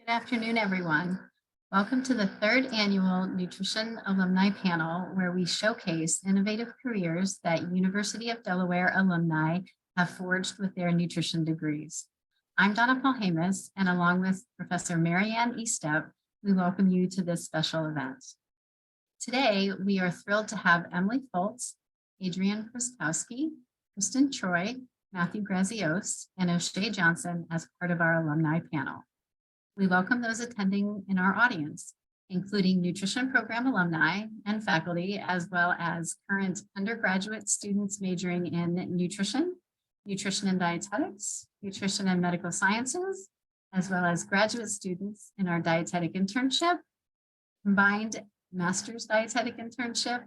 Good afternoon, everyone. Welcome to the third annual Nutrition Alumni Panel, where we showcase innovative careers that University of Delaware alumni have forged with their nutrition degrees. I'm Donna Paul-Hamus, and along with Professor Marianne Estep, we welcome you to this special event. Today, we are thrilled to have Emily Foltz, Adrienne Krzyzkowski, Kristen Troy, Matthew Grazios, and O'Shea Johnson as part of our alumni panel. We welcome those attending in our audience, including nutrition program alumni and faculty, as well as current undergraduate students majoring in nutrition, nutrition and dietetics, nutrition and medical sciences, as well as graduate students in our dietetic internship, combined master's dietetic internship,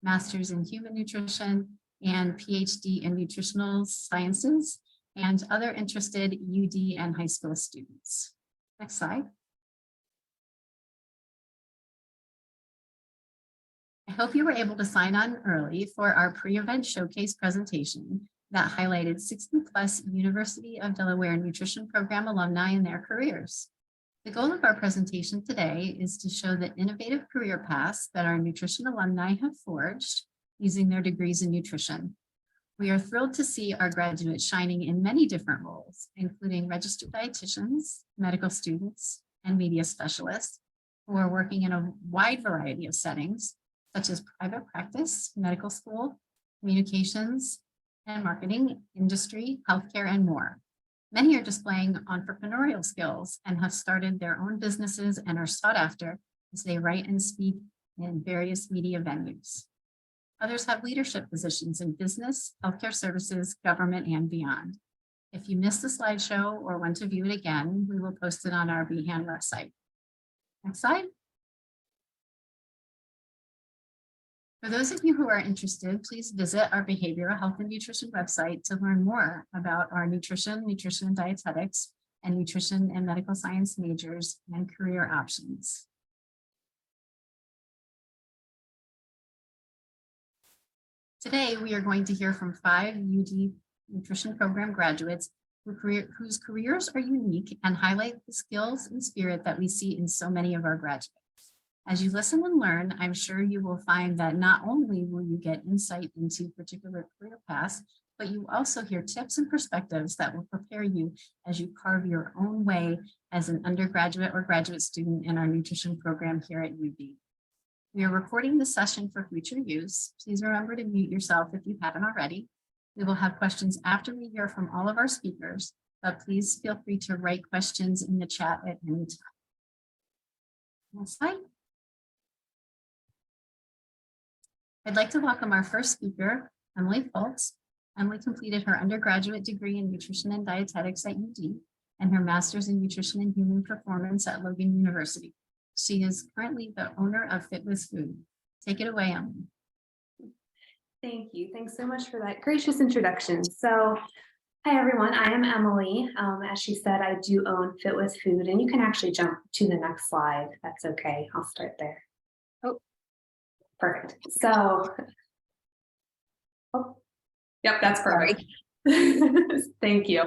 master's in human nutrition, and PhD in nutritional sciences, and other interested UD and high school students. Next slide. I hope you were able to sign on early for our pre-event showcase presentation that highlighted 60+ University of Delaware nutrition program alumni and their careers. The goal of our presentation today is to show the innovative career paths that our nutrition alumni have forged using their degrees in nutrition. We are thrilled to see our graduates shining in many different roles, including registered dietitians, medical students, and media specialists who are working in a wide variety of settings, such as private practice, medical school, communications and marketing, industry, healthcare, and more. Many are displaying entrepreneurial skills and have started their own businesses and are sought after as they write and speak in various media venues. Others have leadership positions in business, healthcare services, government, and beyond. If you missed the slideshow or want to view it again, we will post it on our BHAN website. Next slide. For those of you who are interested, please visit our behavioral health and nutrition website to learn more about our nutrition and dietetics, and nutrition and medical science majors and career options. Today, we are going to hear from 5 UD nutrition program graduates whose careers are unique and highlight the skills and spirit that we see in so many of our graduates. As you listen and learn, I'm sure you will find that not only will you get insight into particular career paths, but you also hear tips and perspectives that will prepare you as you carve your own way as an undergraduate or graduate student in our nutrition program here at UD. We are recording this session for future use. Please remember to mute yourself if you haven't already. We will have questions after we hear from all of our speakers, but please feel free to write questions in the chat at any time. Next slide. I'd like to welcome our first speaker, Emily Foltz. Emily completed her undergraduate degree in nutrition and dietetics at UD and her master's in nutrition and human performance at Logan University. She is currently the owner of Fit With Food. Take it away, Emily. Thank you. Thanks so much for that gracious introduction. So, hi everyone, I am Emily. As she said, I do own Fit With Food, and you can actually jump to the next slide. That's okay. I'll start there. Oh, perfect. So, yep, that's perfect. Thank you.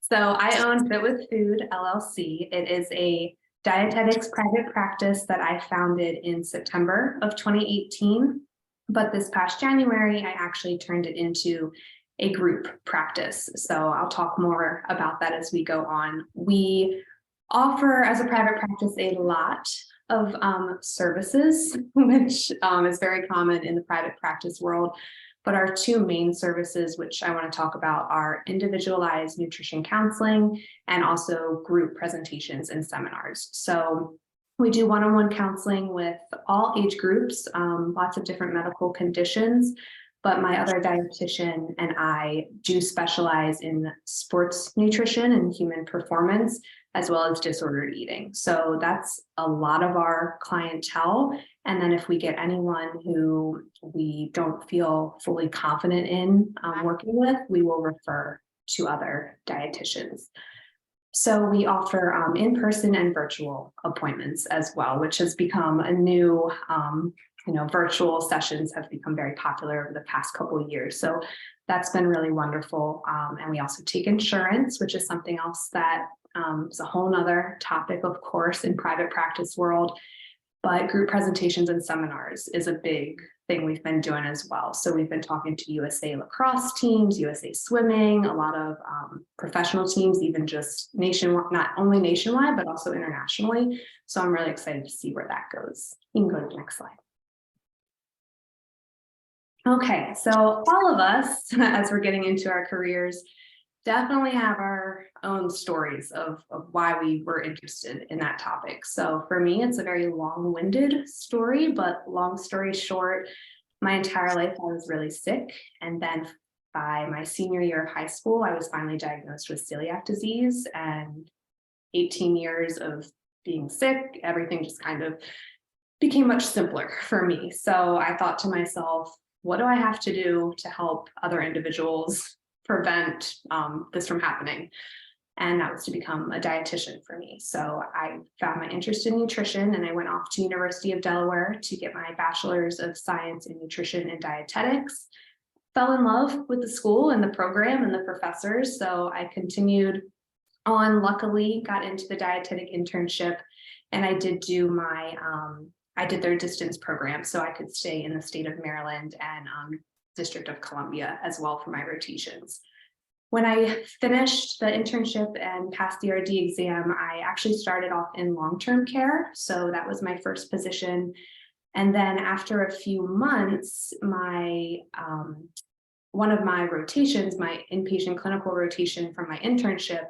So I own Fit With Food, LLC. It is a dietetics private practice that I founded in September of 2018. But this past January, I actually turned it into a group practice. So I'll talk more about that as we go on. We offer, as a private practice, a lot of services, which is very common in the private practice world. But our 2 main services, which I want to talk about, are individualized nutrition counseling and also group presentations and seminars. So we do one-on-one counseling with all age groups, lots of different medical conditions, but my other dietitian and I do specialize in sports nutrition and human performance, as well as disordered eating. So that's a lot of our clientele. And then if we get anyone who we don't feel fully confident in working with, we will refer to other dietitians. So we offer in-person and virtual appointments as well, which has become a new, virtual sessions have become very popular over the past couple of years. So that's been really wonderful. And we also take insurance, which is something else that It's a whole nother topic, of course, in private practice world, but group presentations and seminars is a big thing we've been doing as well. So we've been talking to USA lacrosse teams, USA swimming, a lot of professional teams, even just nationwide, not only nationwide, but also internationally. So I'm really excited to see where that goes. You can go to the next slide. Okay, so all of us, as we're getting into our careers, definitely have our own stories of why we were interested in that topic. So for me, it's a very long-winded story, but long story short, my entire life I was really sick. And then by my senior year of high school, I was finally diagnosed with celiac disease, and 18 years of being sick, everything just kind of became much simpler for me. So I thought to myself, what do I have to do to help other individuals prevent this from happening? And that was to become a dietitian for me. So I found my interest in nutrition, and I went off to University of Delaware to get my bachelor's of science in nutrition and dietetics. Fell in love with the school and the program and the professors. So I continued on, luckily got into the dietetic internship, and I did do my I did their distance program, so I could stay in the state of Maryland and District of Columbia as well for my rotations. When I finished the internship and passed the RD exam, I actually started off in long-term care. So that was my first position. And then after a few months, my one of my rotations, my inpatient clinical rotation from my internship,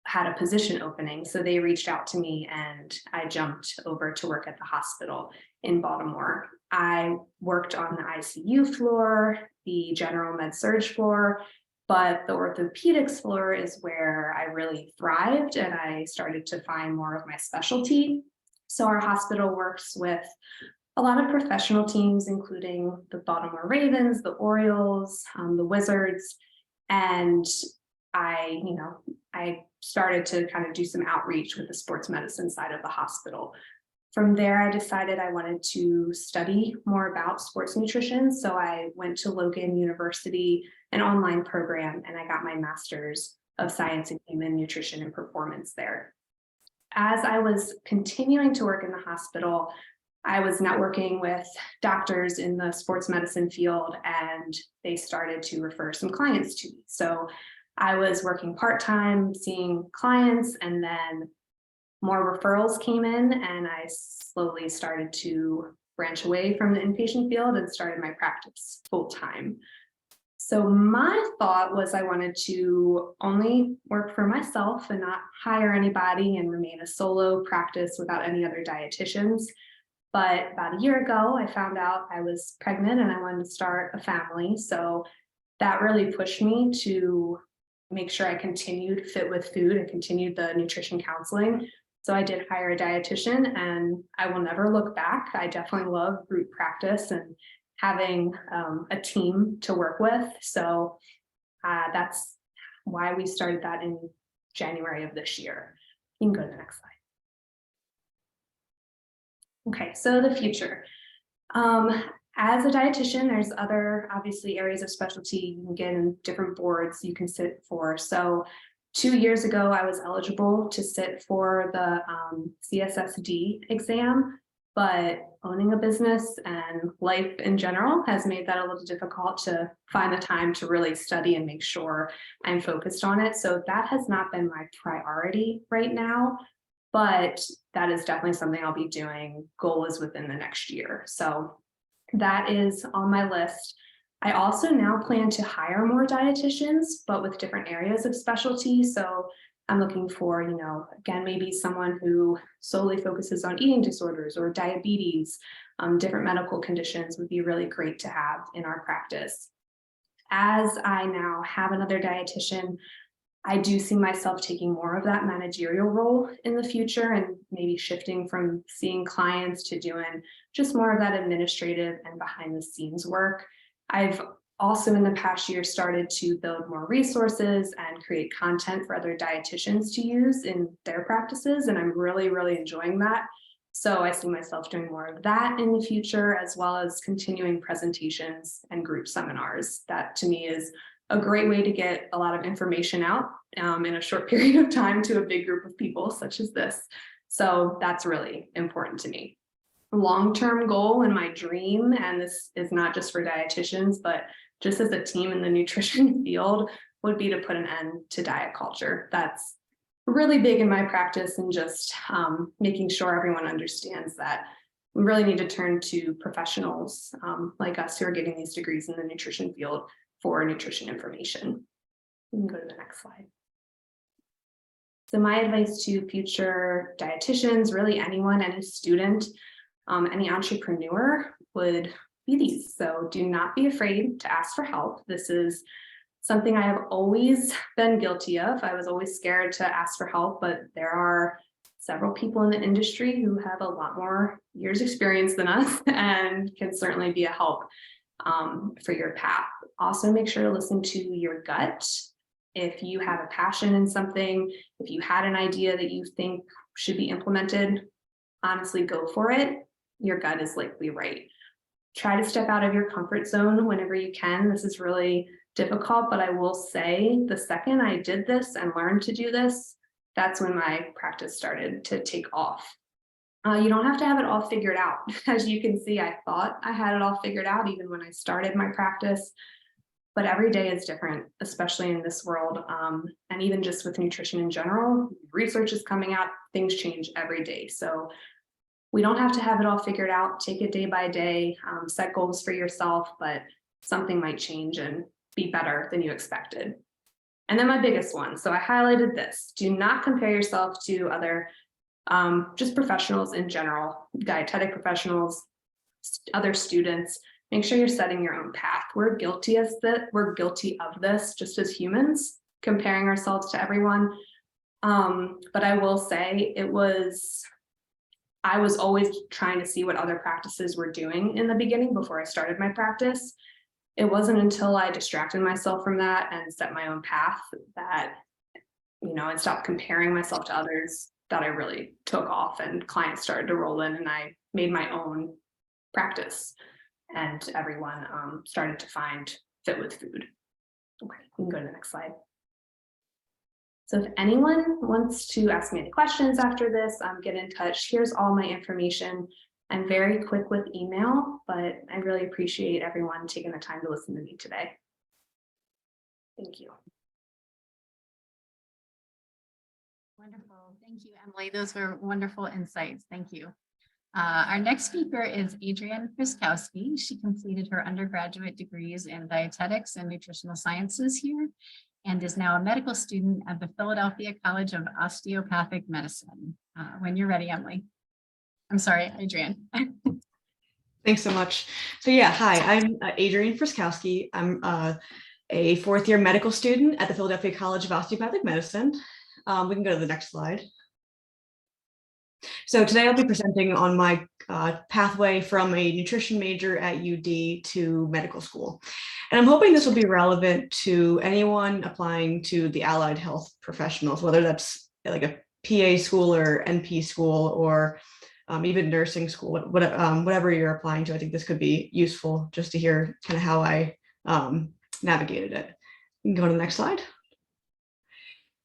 had a position opening. So they reached out to me, and I jumped over to work at the hospital in Baltimore. I worked on the ICU floor, the general med surg floor, but the orthopedics floor is where I really thrived, and I started to find more of my specialty. So our hospital works with a lot of professional teams, including the Baltimore Ravens, the Orioles, the Wizards, and I started to kind of do some outreach with the sports medicine side of the hospital. From there, I decided I wanted to study more about sports nutrition. So I went to Logan University, an online program, and I got my master's of science in human nutrition and performance there. As I was continuing to work in the hospital, I was networking with doctors in the sports medicine field, and they started to refer some clients to me. So I was working part-time, seeing clients, and then more referrals came in, and I slowly started to branch away from the inpatient field and started my practice full-time. So my thought was I wanted to only work for myself and not hire anybody and remain a solo practice without any other dietitians. But about a year ago, I found out I was pregnant and I wanted to start a family. So that really pushed me to make sure I continued Fit with Food and continued the nutrition counseling. So I did hire a dietitian, and I will never look back. I definitely love group practice and having a team to work with. So that's why we started that in January of this year. You can go to the next slide. Okay, so the future. As a dietitian, there's other obviously areas of specialty you can get in different boards you can sit for. So 2 years ago, I was eligible to sit for the CSSD exam, but owning a business and life in general has made that a little difficult to find the time to really study and make sure I'm focused on it. So that has not been my priority right now, but that is definitely something I'll be doing. Goal is within the next year. So that is on my list. I also now plan to hire more dietitians, but with different areas of specialty. So I'm looking for, again, maybe someone who solely focuses on eating disorders or diabetes, different medical conditions would be really great to have in our practice. As I now have another dietitian, I do see myself taking more of that managerial role in the future, and maybe shifting from seeing clients to doing just more of that administrative and behind the scenes work. I've also in the past year started to build more resources and create content for other dietitians to use in their practices, and I'm really, really enjoying that. So I see myself doing more of that in the future, as well as continuing presentations and group seminars. That to me is a great way to get a lot of information out in a short period of time to a big group of people such as this. So that's really important to me. Long-term goal and my dream, and this is not just for dietitians, but just as a team in the nutrition field, would be to put an end to diet culture. That's really big in my practice, and just making sure everyone understands that we really need to turn to professionals like us who are getting these degrees in the nutrition field for nutrition information. We can go to the next slide. So my advice to future dietitians, really anyone, any student, any entrepreneur, would be these. So do not be afraid to ask for help. This is something I have always been guilty of. I was always scared to ask for help, but there are several people in the industry who have a lot more years experience than us and can certainly be a help for your path. Also, make sure to listen to your gut. If you have a passion in something, if you had an idea that you think should be implemented, honestly, go for it. Your gut is likely right. Try to step out of your comfort zone whenever you can. This is really difficult, but I will say the second I did this and learned to do this, that's when my practice started to take off. You don't have to have it all figured out. As you can see, I thought I had it all figured out even when I started my practice, but every day is different, especially in this world. And even just with nutrition in general, research is coming out, things change every day. So we don't have to have it all figured out. Take it day by day, set goals for yourself, but something might change and be better than you expected. And then my biggest one, so I highlighted this: do not compare yourself to other just professionals in general, dietetic professionals, other students. Make sure you're setting your own path. We're guilty of this just as humans, comparing ourselves to everyone. But I will say I was always trying to see what other practices were doing in the beginning before I started my practice. It wasn't until I distracted myself from that and set my own path that, and stopped comparing myself to others, that I really took off and clients started to roll in, and I made my own practice, and everyone started to find fit with food. Okay, we can go to the next slide. So if anyone wants to ask me any questions after this, get in touch. Here's all my information. I'm very quick with email, but I really appreciate everyone taking the time to listen to me today. Thank you. Wonderful. Thank you, Emily. Those were wonderful insights. Thank you. Our next speaker is Adrienne Friskowski. She completed her undergraduate degrees in dietetics and nutritional sciences here, and is now a medical student at the Philadelphia College of Osteopathic Medicine. When you're ready, Emily. I'm sorry, Adrienne. Thanks so much. So yeah, hi, I'm Adrienne Friskowski. I'm a fourth-year medical student at the Philadelphia College of Osteopathic Medicine. We can go to the next slide. So today I'll be presenting on my pathway from a nutrition major at UD to medical school. And I'm hoping this will be relevant to anyone applying to the allied health professionals, whether that's like a PA school or NP school, or even nursing school, whatever you're applying to. I think this could be useful just to hear kind of how I navigated it. You can go to the next slide.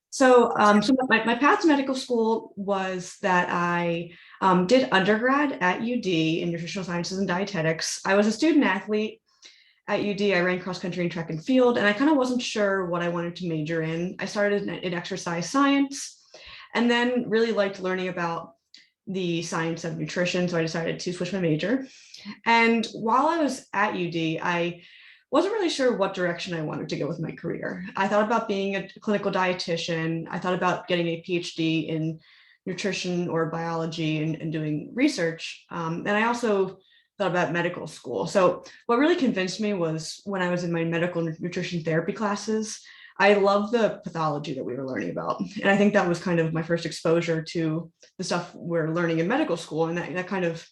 So, my path to medical school was that I did undergrad at UD in nutritional sciences and dietetics. I was a student athlete at UD. I ran cross country and track and field, and I kind of wasn't sure what I wanted to major in. I started in exercise science, and then really liked learning about the science of nutrition, so I decided to switch my major. And while I was at UD, I wasn't really sure what direction I wanted to go with my career. I thought about being a clinical dietitian. I thought about getting a PhD in nutrition or biology and doing research. And I also thought about medical school. So what really convinced me was when I was in my medical nutrition therapy classes, I love the pathology that we were learning about. And I think that was kind of my first exposure to the stuff we're learning in medical school. And that kind of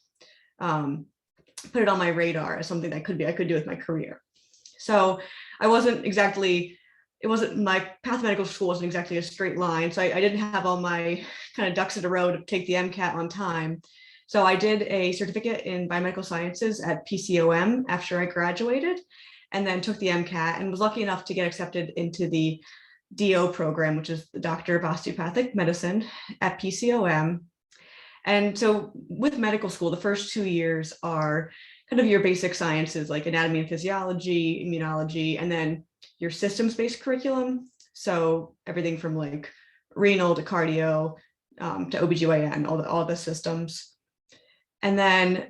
put it on my radar as something that I could do with my career. So my path to medical school wasn't exactly a straight line. So I didn't have all my kind of ducks in a row to take the MCAT on time. So I did a certificate in biomedical sciences at PCOM after I graduated. and then took the MCAT and was lucky enough to get accepted into the DO program, which is the Doctor of Osteopathic Medicine at PCOM. And so with medical school, the first 2 years are kind of your basic sciences like anatomy and physiology, immunology, and then your systems-based curriculum. So everything from like renal to cardio to OBGYN, all the systems. And then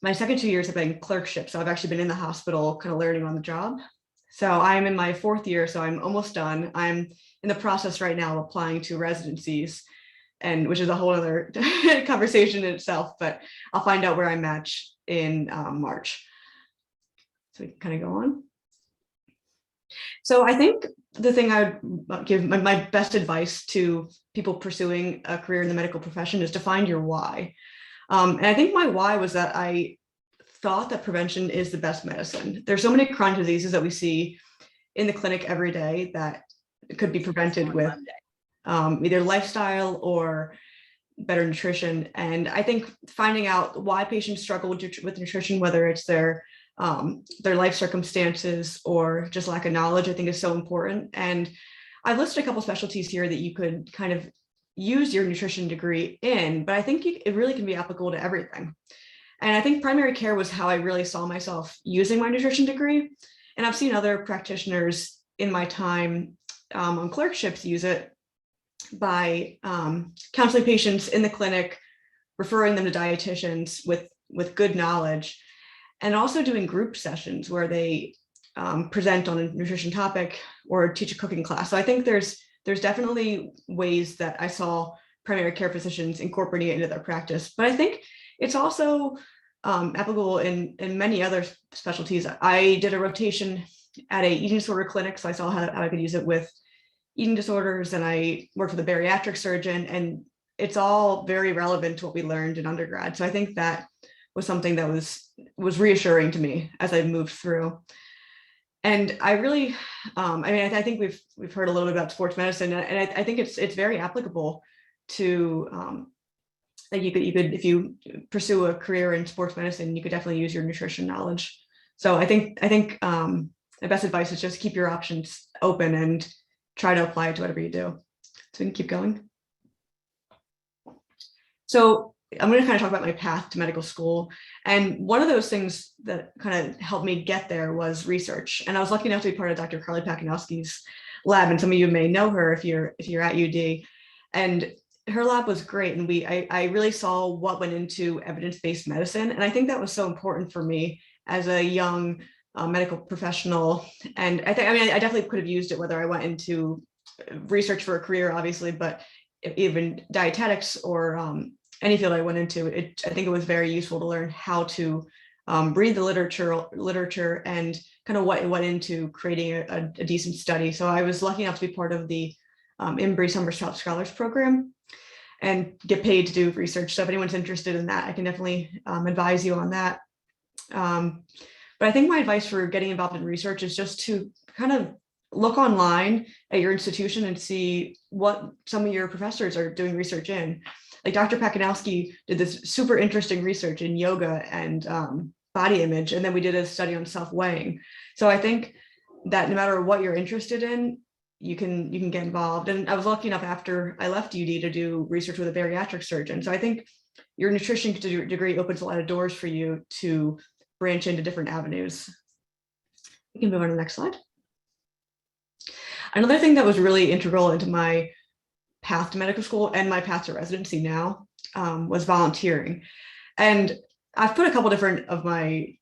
my second 2 years have been clerkship. So I've actually been in the hospital kind of learning on the job. So I'm in my 4th year, so I'm almost done. I'm in the process right now of applying to residencies, and which is a whole other conversation in itself, but I'll find out where I match in March. So we can kind of go on. So I think the thing I would give my best advice to people pursuing a career in the medical profession is to find your why. And I think my why was that I thought that prevention is the best medicine. There's so many chronic diseases that we see in the clinic every day that could be prevented with either lifestyle or better nutrition. And I think finding out why patients struggle with nutrition, whether it's their life circumstances or just lack of knowledge, I think is so important. And I've listed a couple specialties here that you could kind of use your nutrition degree in, but I think it really can be applicable to everything. And I think primary care was how I really saw myself using my nutrition degree. And I've seen other practitioners in my time on clerkships use it by counseling patients in the clinic, referring them to dietitians with good knowledge, and also doing group sessions where they present on a nutrition topic or teach a cooking class. So I think there's definitely ways that I saw primary care physicians incorporating it into their practice, but I think it's also applicable in many other specialties. I did a rotation at a eating disorder clinic, so I saw how I could use it with eating disorders, and I worked with a bariatric surgeon, and it's all very relevant to what we learned in undergrad. So I think that was something that was reassuring to me as I moved through. And I really, I think we've heard a little bit about sports medicine, and I think it's very applicable to like you could if you pursue a career in sports medicine, you could definitely use your nutrition knowledge. So I think the best advice is just keep your options open and try to apply it to whatever you do. So we can keep going. So I'm going to kind of talk about my path to medical school. And one of those things that kind of helped me get there was research. And I was lucky enough to be part of Dr. Carly Pakinowski's lab. And some of you may know her if you're at UD. And her lab was great. And I really saw what went into evidence-based medicine. And I think that was so important for me as a young medical professional. And I definitely could have used it whether I went into research for a career, obviously, but even dietetics or any field I went into, I think it was very useful to learn how to read the literature and kind of what went into creating a decent study. So I was lucky enough to be part of the Embry Summer Scholars Program and get paid to do research. So if anyone's interested in that, I can definitely advise you on that. But I think my advice for getting involved in research is just to kind of look online at your institution and see what some of your professors are doing research in. Like Dr. Pakinowski did this super interesting research in yoga and body image, and then we did a study on self-weighing. So I think that no matter what you're interested in, you can get involved. And I was lucky enough after I left UD to do research with a bariatric surgeon. So I think your nutrition degree opens a lot of doors for you to branch into different avenues. We can move on to the next slide. Another thing that was really integral into my path to medical school and my path to residency now was volunteering. And I've put a couple different of my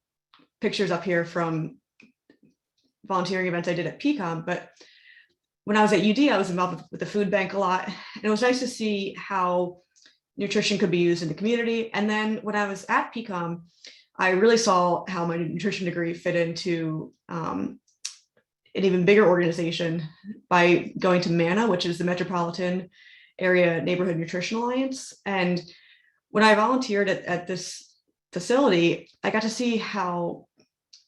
pictures up here from volunteering events I did at PCOM, but when I was at UD, I was involved with the food bank a lot. And it was nice to see how nutrition could be used in the community. And then when I was at PCOM, I really saw how my nutrition degree fit into an even bigger organization by going to MANA, which is the Metropolitan Area Neighborhood Nutrition Alliance. And when I volunteered at this facility, I got to see how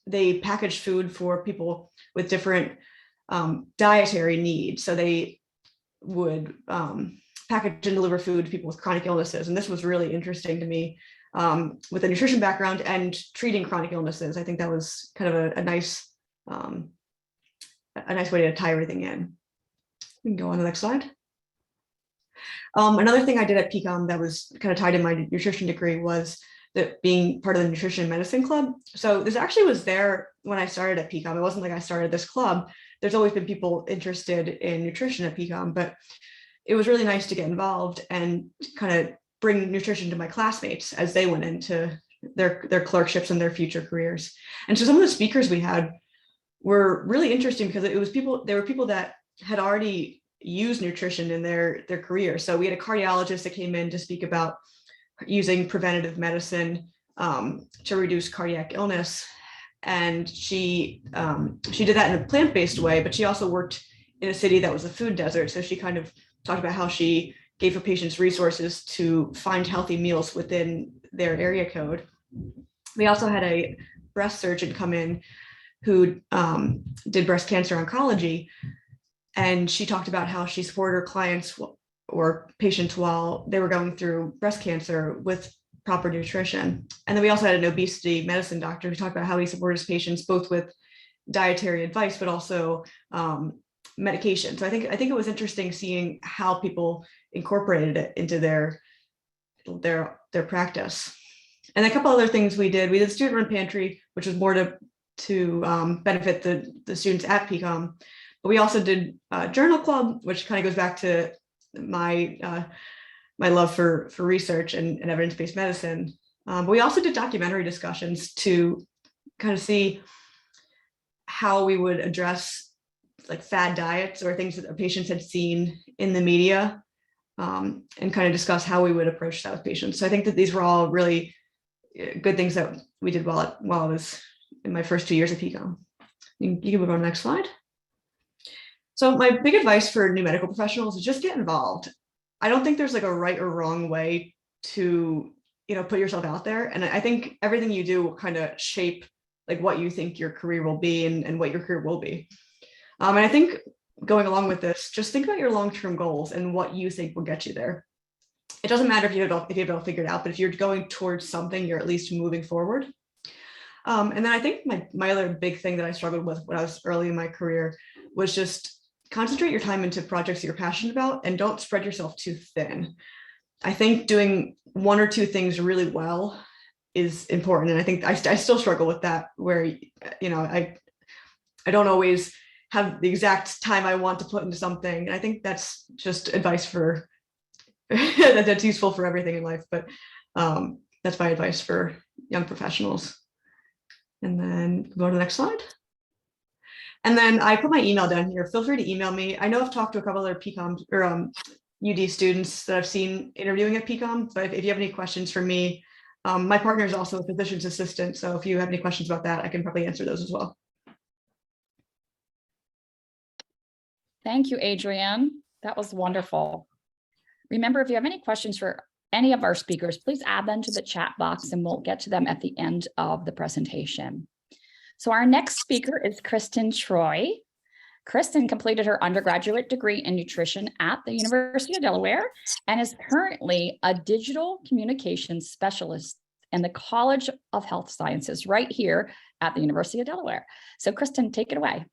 they package food for people with different dietary needs. So they would package and deliver food to people with chronic illnesses. And this was really interesting to me with a nutrition background and treating chronic illnesses. I think that was kind of a nice a nice way to tie everything in. We can go on to the next slide. Another thing I did at PCOM that was kind of tied in my nutrition degree was that being part of the nutrition medicine club. So this actually was there when I started at PCOM. It wasn't like I started this club. There's always been people interested in nutrition at PCOM, but it was really nice to get involved and kind of bring nutrition to my classmates as they went into their clerkships and their future careers. And so some of the speakers we had were really interesting because there were people that had already used nutrition in their career. So we had a cardiologist that came in to speak about using preventative medicine to reduce cardiac illness. And she did that in a plant-based way, but she also worked in a city that was a food desert. So she kind of talked about how she gave her patients resources to find healthy meals within their area code. We also had a breast surgeon come in who did breast cancer oncology. And she talked about how she supported her clients or patients while they were going through breast cancer with proper nutrition. And then we also had an obesity medicine doctor who talked about how he supported his patients both with dietary advice, but also medication. So I think it was interesting seeing how people incorporated it into their practice. And a couple other things we did student run pantry, which was more to benefit the students at PCOM. But we also did a journal club, which kind of goes back to my love for research and evidence-based medicine. But we also did documentary discussions to kind of see how we would address like fad diets or things that our patients had seen in the media, and kind of discuss how we would approach that with patients. So I think that these were all really good things that we did while I was in my first 2 years at PCOM. You can move on to the next slide. So my big advice for new medical professionals is just get involved. I don't think there's like a right or wrong way to, put yourself out there. And I think everything you do will kind of shape like what you think your career will be and what your career will be. And I think going along with this, just think about your long-term goals and what you think will get you there. It doesn't matter if you don't figure it out, but if you're going towards something, you're at least moving forward. And then I think my other big thing that I struggled with when I was early in my career was just concentrate your time into projects that you're passionate about and don't spread yourself too thin. I think doing one or two things really well is important. And I think I still struggle with that where, I don't always have the exact time I want to put into something. And I think that's just advice for that's useful for everything in life. But that's my advice for young professionals. And then go to the next slide. And then I put my email down here. Feel free to email me. I know I've talked to a couple other PCOM or UD students that I've seen interviewing at PCOM, but if you have any questions for me, my partner is also a physician's assistant. So if you have any questions about that, I can probably answer those as well. Thank you, Adrienne. That was wonderful. Remember, if you have any questions for any of our speakers, please add them to the chat box and we'll get to them at the end of the presentation. So our next speaker is Kristen Troy. Kristen completed her undergraduate degree in nutrition at the University of Delaware and is currently a digital communications specialist in the College of Health Sciences right here at the University of Delaware. So Kristen, take it away.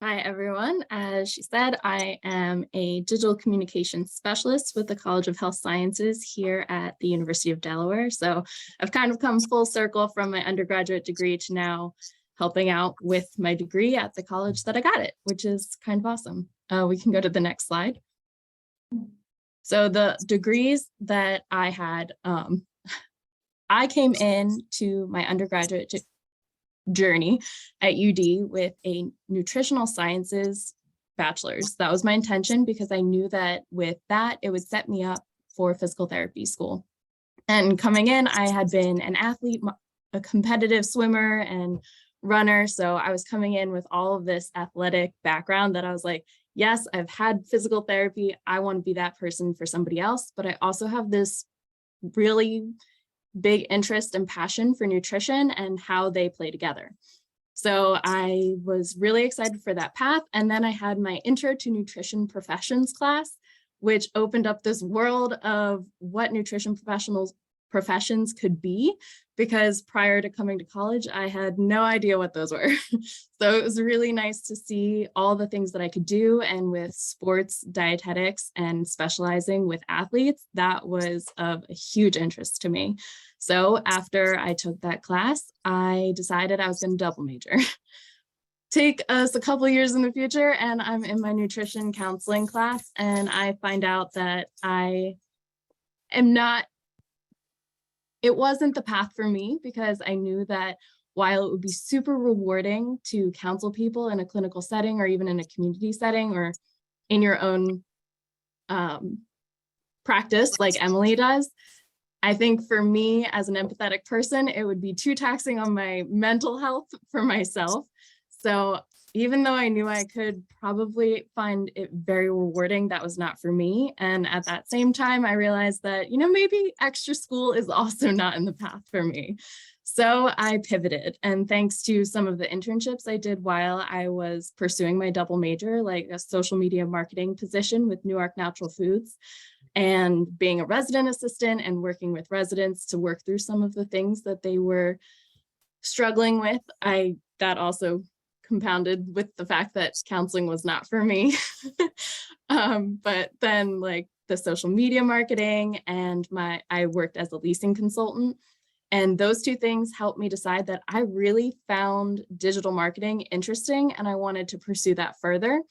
Hi, everyone. As she said, I am a digital communications specialist with the College of Health Sciences here at the University of Delaware. So I've kind of come full circle from my undergraduate degree to now helping out with my degree at the college that I got it, which is kind of awesome. We can go to the next slide. So the degrees that I had, I came into my undergraduate journey at UD with a nutritional sciences bachelor's. That was my intention because I knew that with that, it would set me up for physical therapy school. And coming in, I had been an athlete, a competitive swimmer and runner. So I was coming in with all of this athletic background that I was like, yes, I've had physical therapy. I want to be that person for somebody else. But I also have this really big interest and passion for nutrition and how they play together. So I was really excited for that path. And then I had my Intro to Nutrition Professions class, which opened up this world of what nutrition professions could be, because prior to coming to college, I had no idea what those were. So it was really nice to see all the things that I could do. And with sports, dietetics, and specializing with athletes, that was of a huge interest to me. So after I took that class, I decided I was going to double major. Take us a couple years in the future, and I'm in my nutrition counseling class, and I find out that I am not, it wasn't the path for me, because I knew that while it would be super rewarding to counsel people in a clinical setting or even in a community setting or in your own practice like Emily does, I think for me as an empathetic person, it would be too taxing on my mental health for myself. So even though I knew I could probably find it very rewarding, that was not for me. And at that same time, I realized that, maybe extra school is also not in the path for me. So I pivoted, and thanks to some of the internships I did while I was pursuing my double major, like a social media marketing position with Newark Natural Foods, and being a resident assistant and working with residents to work through some of the things that they were struggling with, that also compounded with the fact that counseling was not for me. But then like the social media marketing and I worked as a leasing consultant. And those two things helped me decide that I really found digital marketing interesting and I wanted to pursue that further.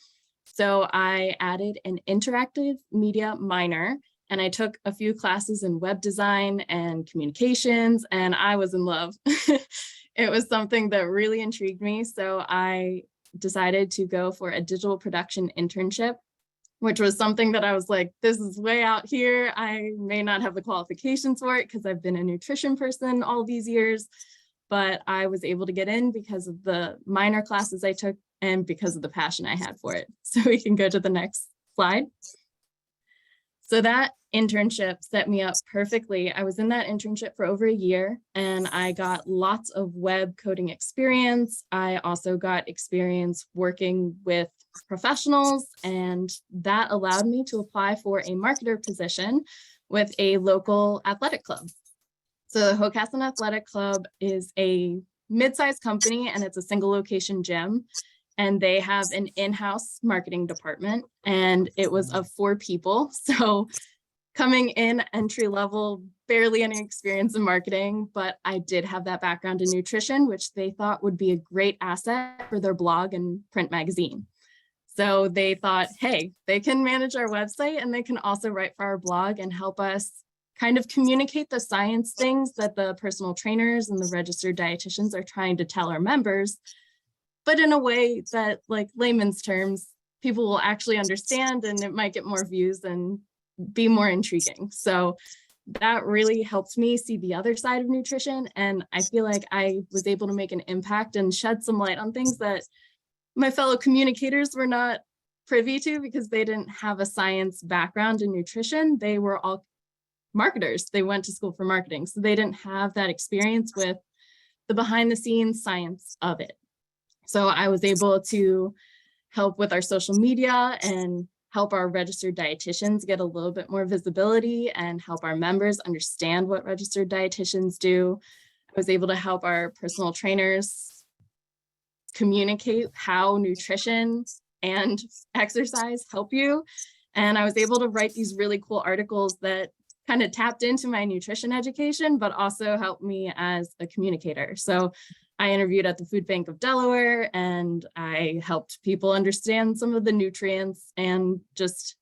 So I added an interactive media minor, and I took a few classes in web design and communications, and I was in love. It was something that really intrigued me. So I decided to go for a digital production internship, which was something that I was like, this is way out here. I may not have the qualifications for it because I've been a nutrition person all these years, but I was able to get in because of the minor classes I took and because of the passion I had for it. So we can go to the next slide. So that internship set me up perfectly. I was in that internship for over a year, and I got lots of web coding experience. I also got experience working with professionals, and that allowed me to apply for a marketer position with a local athletic club. So the Hocassin Athletic Club is a mid-sized company, and it's a single location gym. And they have an in-house marketing department, and it was of 4 people. So coming in entry level, barely any experience in marketing, but I did have that background in nutrition, which they thought would be a great asset for their blog and print magazine. So they thought, hey, they can manage our website and they can also write for our blog and help us kind of communicate the science things that the personal trainers and the registered dietitians are trying to tell our members, but in a way that, like layman's terms, people will actually understand, and it might get more views and be more intriguing. So that really helped me see the other side of nutrition. And I feel like I was able to make an impact and shed some light on things that my fellow communicators were not privy to because they didn't have a science background in nutrition. They were all marketers. They went to school for marketing. So they didn't have that experience with the behind the scenes science of it. So I was able to help with our social media and help our registered dietitians get a little bit more visibility and help our members understand what registered dietitians do. I was able to help our personal trainers communicate how nutrition and exercise help you. And I was able to write these really cool articles that kind of tapped into my nutrition education, but also helped me as a communicator. So I interviewed at the Food Bank of Delaware, and I helped people understand some of the nutrients, and just,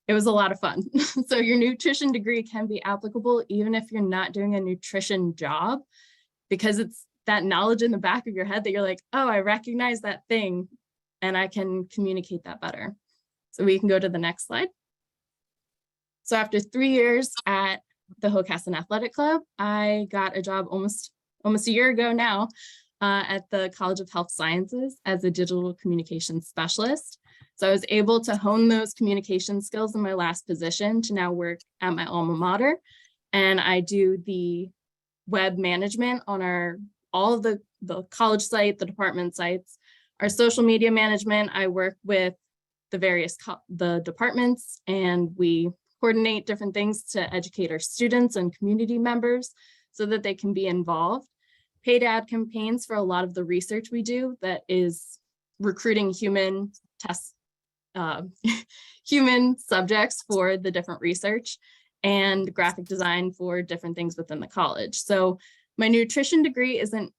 it was a lot of fun. So your nutrition degree can be applicable even if you're not doing a nutrition job, because it's that knowledge in the back of your head that you're like, oh, I recognize that thing and I can communicate that better. So we can go to the next slide. So after 3 years at the Hocassin Athletic Club, I got a job almost a year ago now at the College of Health Sciences as a digital communications specialist. So I was able to hone those communication skills in my last position to now work at my alma mater. And I do the web management on all of the college site, the department sites, our social media management. I work with the various the departments, and we coordinate different things to educate our students and community members so that they can be involved. Paid ad campaigns for a lot of the research we do that is recruiting human human subjects for the different research, and graphic design for different things within the college. So my nutrition degree isn't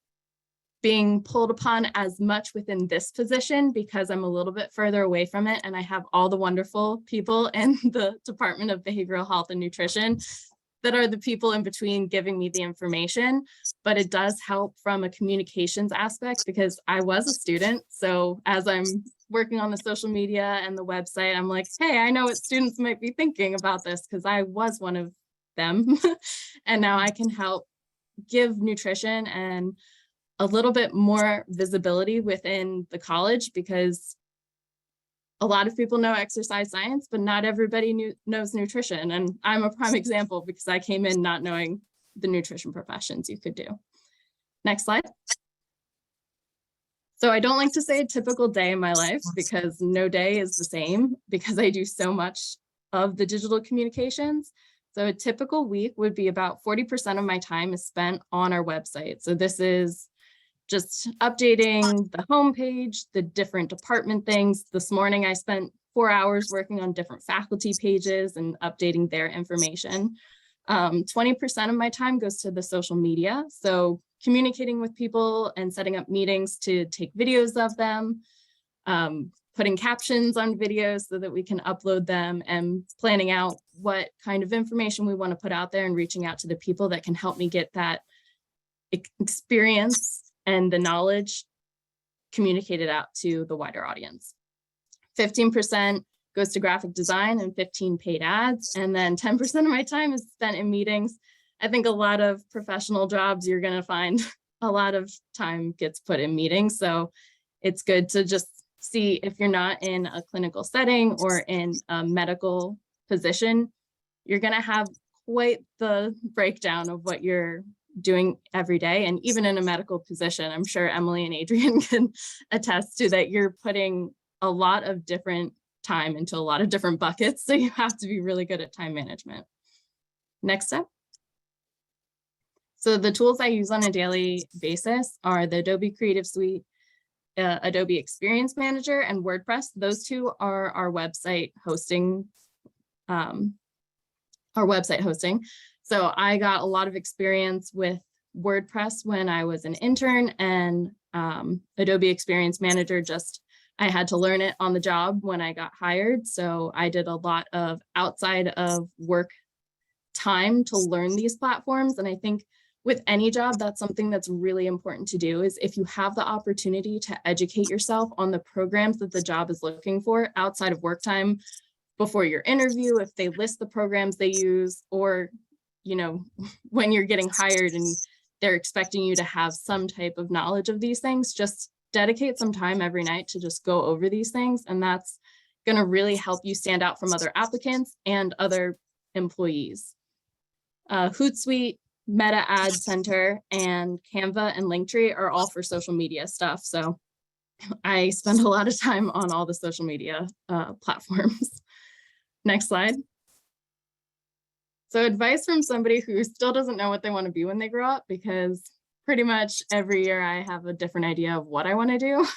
being pulled upon as much within this position because I'm a little bit further away from it, and I have all the wonderful people in the Department of Behavioral Health and Nutrition that are the people in between giving me the information. But it does help from a communications aspect because I was a student. So as I'm working on the social media and the website, I'm like, hey, I know what students might be thinking about this because I was one of them. And now I can help give nutrition and a little bit more visibility within the college, because a lot of people know exercise science, but not everybody knows nutrition. And I'm a prime example because I came in not knowing the nutrition professions you could do. Next slide. So I don't like to say a typical day in my life because no day is the same because I do so much of the digital communications. So a typical week would be about 40% of my time is spent on our website. So this is just updating the homepage, the different department things. This morning, I spent 4 hours working on different faculty pages and updating their information. 20% of my time goes to the social media. So communicating with people and setting up meetings to take videos of them, putting captions on videos so that we can upload them, and planning out what kind of information we want to put out there and reaching out to the people that can help me get that experience and the knowledge communicated out to the wider audience. 15% goes to graphic design and 15 paid ads. And then 10% of my time is spent in meetings. I think a lot of professional jobs, you're going to find a lot of time gets put in meetings. So it's good to just see if you're not in a clinical setting or in a medical position, you're going to have quite the breakdown of what you're doing every day. And even in a medical position, I'm sure Emily and Adrian can attest to that, you're putting a lot of different time into a lot of different buckets. So you have to be really good at time management. Next step. So the tools I use on a daily basis are the Adobe Creative Suite, Adobe Experience Manager, and WordPress. Those two are our website hosting. So I got a lot of experience with WordPress when I was an intern, and Adobe Experience Manager, I had to learn it on the job when I got hired. So I did a lot of outside of work time to learn these platforms. And I think with any job, that's something that's really important to do, is if you have the opportunity to educate yourself on the programs that the job is looking for outside of work time before your interview, if they list the programs they use, or when you're getting hired and they're expecting you to have some type of knowledge of these things, just dedicate some time every night to just go over these things. And that's going to really help you stand out from other applicants and other employees. Hootsuite, Meta Ad Center, and Canva and Linktree are all for social media stuff. So I spend a lot of time on all the social media platforms. Next slide. So advice from somebody who still doesn't know what they want to be when they grow up, because pretty much every year I have a different idea of what I want to do.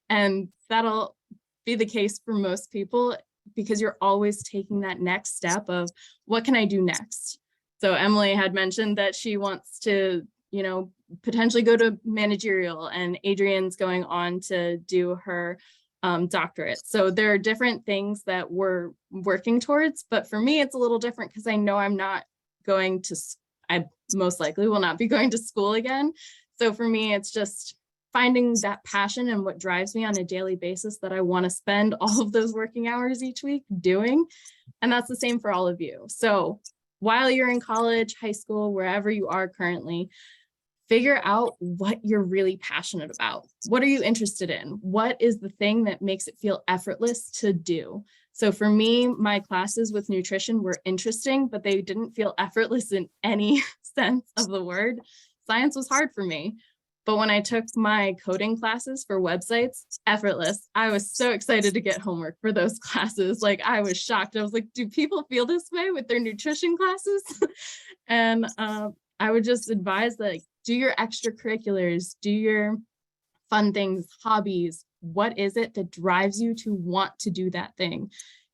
And that'll be the case for most people, because you're always taking that next step of what can I do next? So Emily had mentioned that she wants to, potentially go to managerial, and Adrian's going on to do her doctorate. So there are different things that we're working towards, but for me, it's a little different because I know I most likely will not be going to school again. So for me, it's just finding that passion and what drives me on a daily basis that I want to spend all of those working hours each week doing. And that's the same for all of you. So while you're in college, high school, wherever you are currently, figure out what you're really passionate about. What are you interested in? What is the thing that makes it feel effortless to do? So for me, my classes with nutrition were interesting, but they didn't feel effortless in any sense of the word. Science was hard for me, But when I took my coding classes for websites, effortless. I was so excited to get homework for those classes. Like I was shocked. I was like, do people feel this way with their nutrition classes? And I would just advise like, do your extracurriculars, do your fun things, hobbies. What is it that drives you to want to do that thing?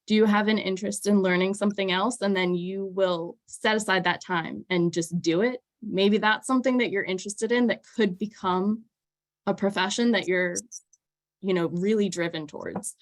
Do you have an interest in learning something else? And then you will set aside that time and just do it. Maybe that's something that you're interested in that could become a profession that you're, really driven towards.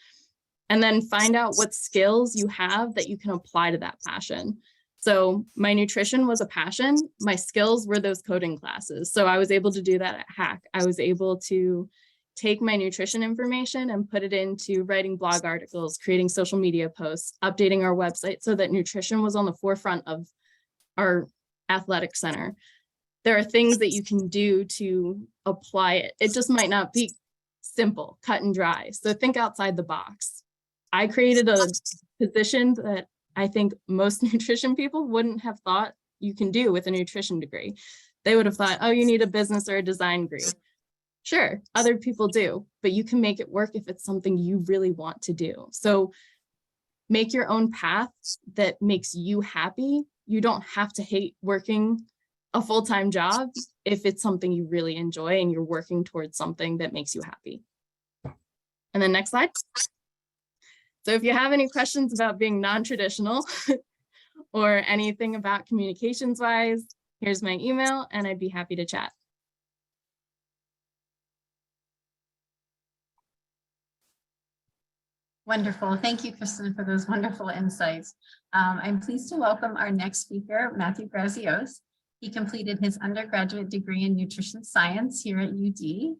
And then find out what skills you have that you can apply to that passion. So my nutrition was a passion. My skills were those coding classes. So I was able to do that at Hack. I was able to take my nutrition information and put it into writing blog articles, creating social media posts, updating our website so that nutrition was on the forefront of our athletic center. There are things that you can do to apply it. It just might not be simple, cut and dry. So think outside the box. I created a position that I think most nutrition people wouldn't have thought you can do with a nutrition degree. They would have thought, oh, you need a business or a design degree. Sure, other people do, but you can make it work if it's something you really want to do. So make your own path that makes you happy. You don't have to hate working a full-time job if it's something you really enjoy and you're working towards something that makes you happy. And then next slide. So if you have any questions about being non-traditional or anything about communications wise, here's my email and I'd be happy to chat. Wonderful. Thank you, Kristen, for those wonderful insights. I'm pleased to welcome our next speaker, Matthew Grazios. He completed his undergraduate degree in nutrition science here at UD,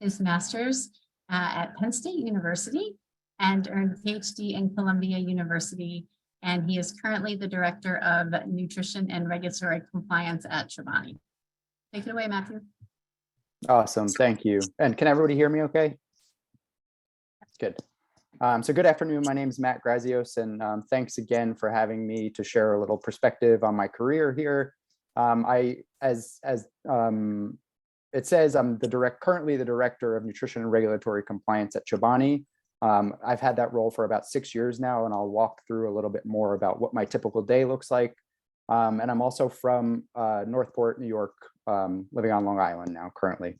his master's at Penn State University, and earned a PhD in Columbia University. And he is currently the Director of Nutrition and Regulatory Compliance at Chobani. Take it away, Matthew. Awesome. Thank you. And can everybody hear me okay? Good. So good afternoon. My name is Matt Grazios, and thanks again for having me to share a little perspective on my career here. As it says, I'm currently the Director of Nutrition and Regulatory Compliance at Chobani. I've had that role for about 6 years now, and I'll walk through a little bit more about what my typical day looks like. And I'm also from Northport, New York, living on Long Island now currently.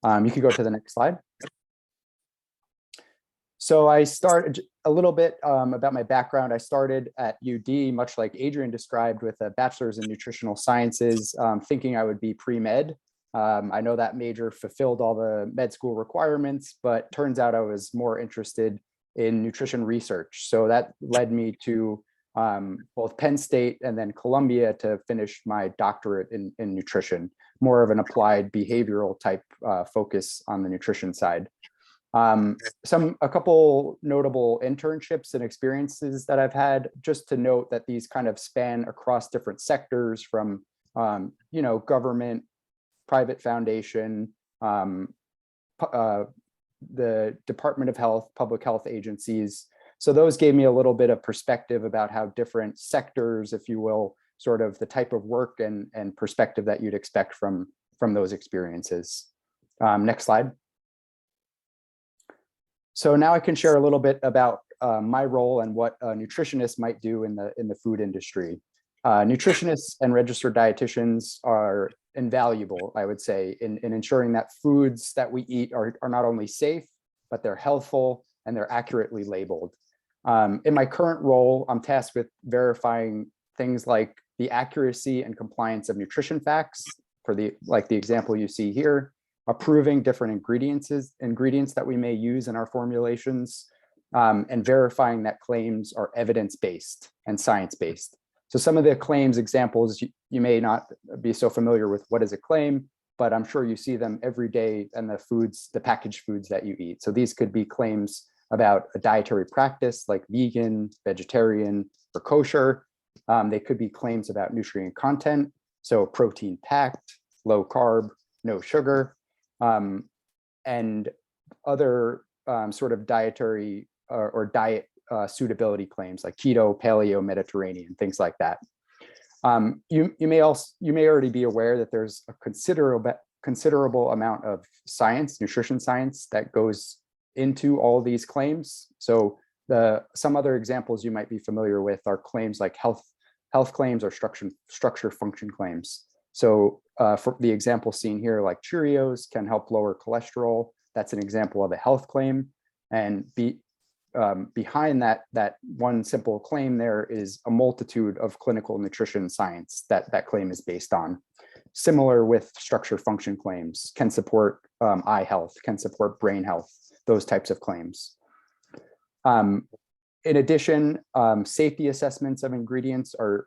You can go to the next slide. So I started a little bit about my background. I started at UD, much like Adrian described, with a bachelor's in nutritional sciences, thinking I would be pre-med. I know that major fulfilled all the med school requirements, but turns out I was more interested in nutrition research. So that led me to both Penn State and then Columbia to finish my doctorate in nutrition, more of an applied behavioral type focus on the nutrition side. A couple notable internships and experiences that I've had, just to note that these kind of span across different sectors from, government, private foundation, the Department of Health, public health agencies. So those gave me a little bit of perspective about how different sectors, if you will, sort of the type of work and perspective that you'd expect from those experiences. Next slide. So now I can share a little bit about my role and what a nutritionist might do in the food industry. Nutritionists and registered dietitians are invaluable, I would say, in ensuring that foods that we eat are not only safe, but they're healthful and they're accurately labeled. In my current role, I'm tasked with verifying things like the accuracy and compliance of nutrition facts, like the example you see here, approving different ingredients that we may use in our formulations, and verifying that claims are evidence-based and science-based. So some of the claims examples, you may not be so familiar with what is a claim, but I'm sure you see them every day in the packaged foods that you eat. So these could be claims about a dietary practice like vegan, vegetarian, or kosher. They could be claims about nutrient content, so protein packed, low carb, no sugar, and other sort of dietary or diet suitability claims like keto, paleo, Mediterranean, things like that. You may already be aware that there's a considerable amount of science, nutrition science, that goes into all these claims. So some other examples you might be familiar with are claims like health claims or structure function claims. So for the example seen here, like Cheerios can help lower cholesterol. That's an example of a health claim. And behind that one simple claim, there is a multitude of clinical nutrition science that claim is based on. Similar with structure function claims, can support eye health, can support brain health, those types of claims. In addition, safety assessments of ingredients are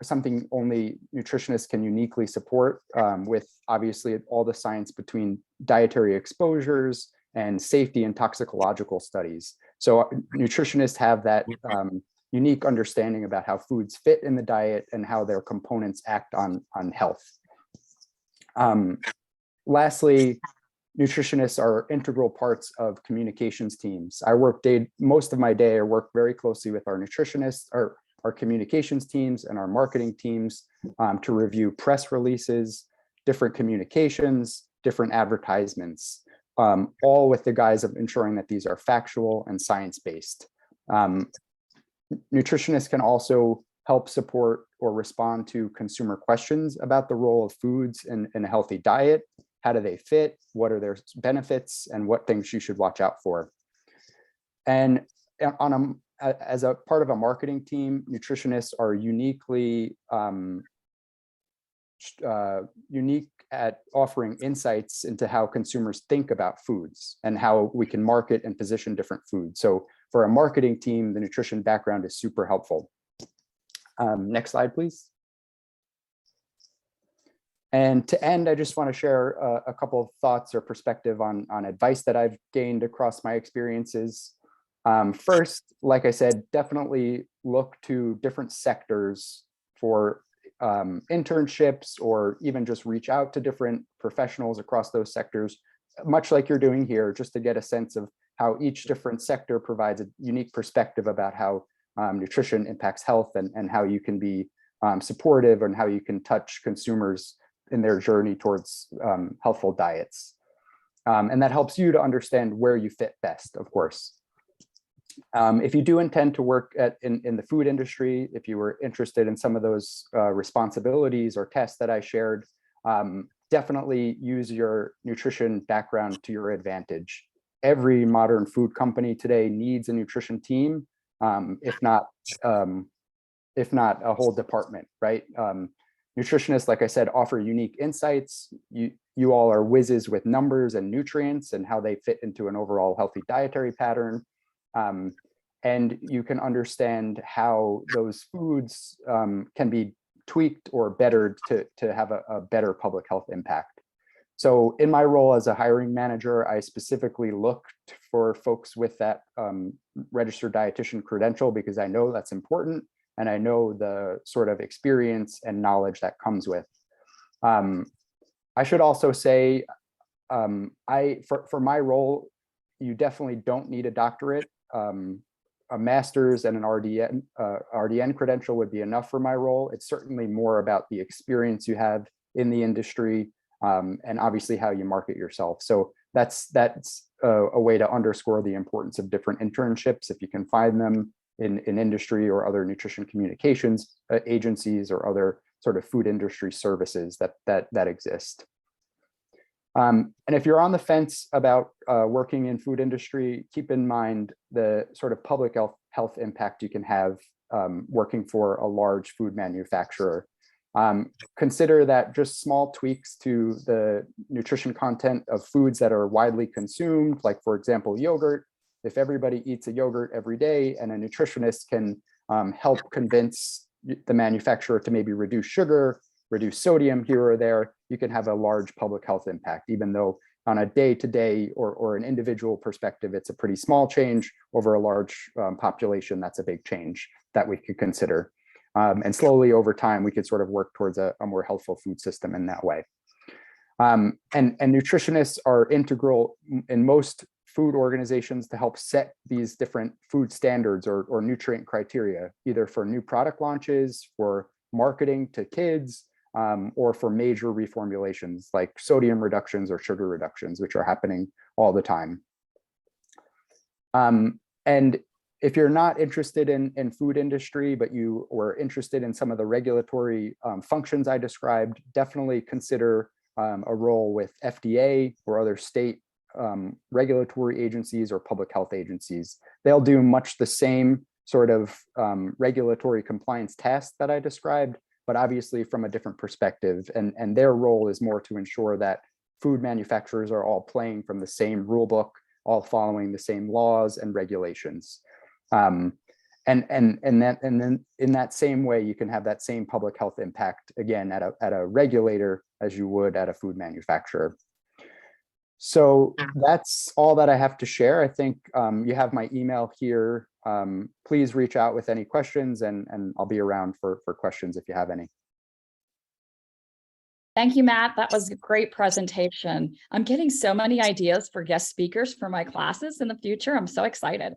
something only nutritionists can uniquely support, with obviously all the science between dietary exposures and safety and toxicological studies. So nutritionists have that unique understanding about how foods fit in the diet and how their components act on health. Lastly, nutritionists are integral parts of communications teams. Most of my day, I work very closely with our nutritionists, our communications teams and our marketing teams to review press releases, different communications, different advertisements, all with the guise of ensuring that these are factual and science-based. Nutritionists can also help support or respond to consumer questions about the role of foods in a healthy diet. How do they fit? What are their benefits? And what things you should watch out for? And as a part of a marketing team, nutritionists are unique at offering insights into how consumers think about foods and how we can market and position different foods. So for a marketing team, the nutrition background is super helpful. Next slide, please. And to end, I just want to share a couple of thoughts or perspective on advice that I've gained across my experiences. First, like I said, definitely look to different sectors for internships, or even just reach out to different professionals across those sectors, much like you're doing here, just to get a sense of how each different sector provides a unique perspective about how nutrition impacts health, and how you can be supportive, and how you can touch consumers in their journey towards healthful diets. And that helps you to understand where you fit best, of course. If you do intend to work in the food industry, if you were interested in some of those responsibilities or tests that I shared, definitely use your nutrition background to your advantage. Every modern food company today needs a nutrition team, if not a whole department, right? Nutritionists, like I said, offer unique insights. You all are whizzes with numbers and nutrients and how they fit into an overall healthy dietary pattern. And you can understand how those foods can be tweaked or bettered to have a better public health impact. So in my role as a hiring manager, I specifically looked for folks with that registered dietitian credential, because I know that's important. And I know the sort of experience and knowledge that comes with. I should also say, for my role, you definitely don't need a doctorate. A master's and an RDN credential would be enough for my role. It's certainly more about the experience you have in the industry, and obviously how you market yourself. So that's a way to underscore the importance of different internships, if you can find them in industry or other nutrition communications agencies or other sort of food industry services that exist. And if you're on the fence about working in food industry, keep in mind the sort of public health impact you can have working for a large food manufacturer. Consider that just small tweaks to the nutrition content of foods that are widely consumed, like for example, yogurt. If everybody eats a yogurt every day and a nutritionist can help convince the manufacturer to maybe reduce sugar, reduce sodium here or there, you can have a large public health impact, even though on a day-to-day or an individual perspective, it's a pretty small change. Over a large population, that's a big change that we could consider. And slowly over time, we could sort of work towards a more healthful food system in that way. And nutritionists are integral in most food organizations to help set these different food standards or nutrient criteria, either for new product launches, for marketing to kids, or for major reformulations like sodium reductions or sugar reductions, which are happening all the time. And if you're not interested in food industry, but you were interested in some of the regulatory functions I described, definitely consider a role with FDA or other state regulatory agencies or public health agencies. They'll do much the same sort of regulatory compliance tasks that I described, but obviously from a different perspective. And their role is more to ensure that food manufacturers are all playing from the same rule book, all following the same laws and regulations. And then in that same way, you can have that same public health impact again at a regulator as you would at a food manufacturer. So that's all that I have to share. I think you have my email here. Please reach out with any questions, and I'll be around for questions if you have any. Thank you, Matt. That was a great presentation. I'm getting so many ideas for guest speakers for my classes in the future. I'm so excited.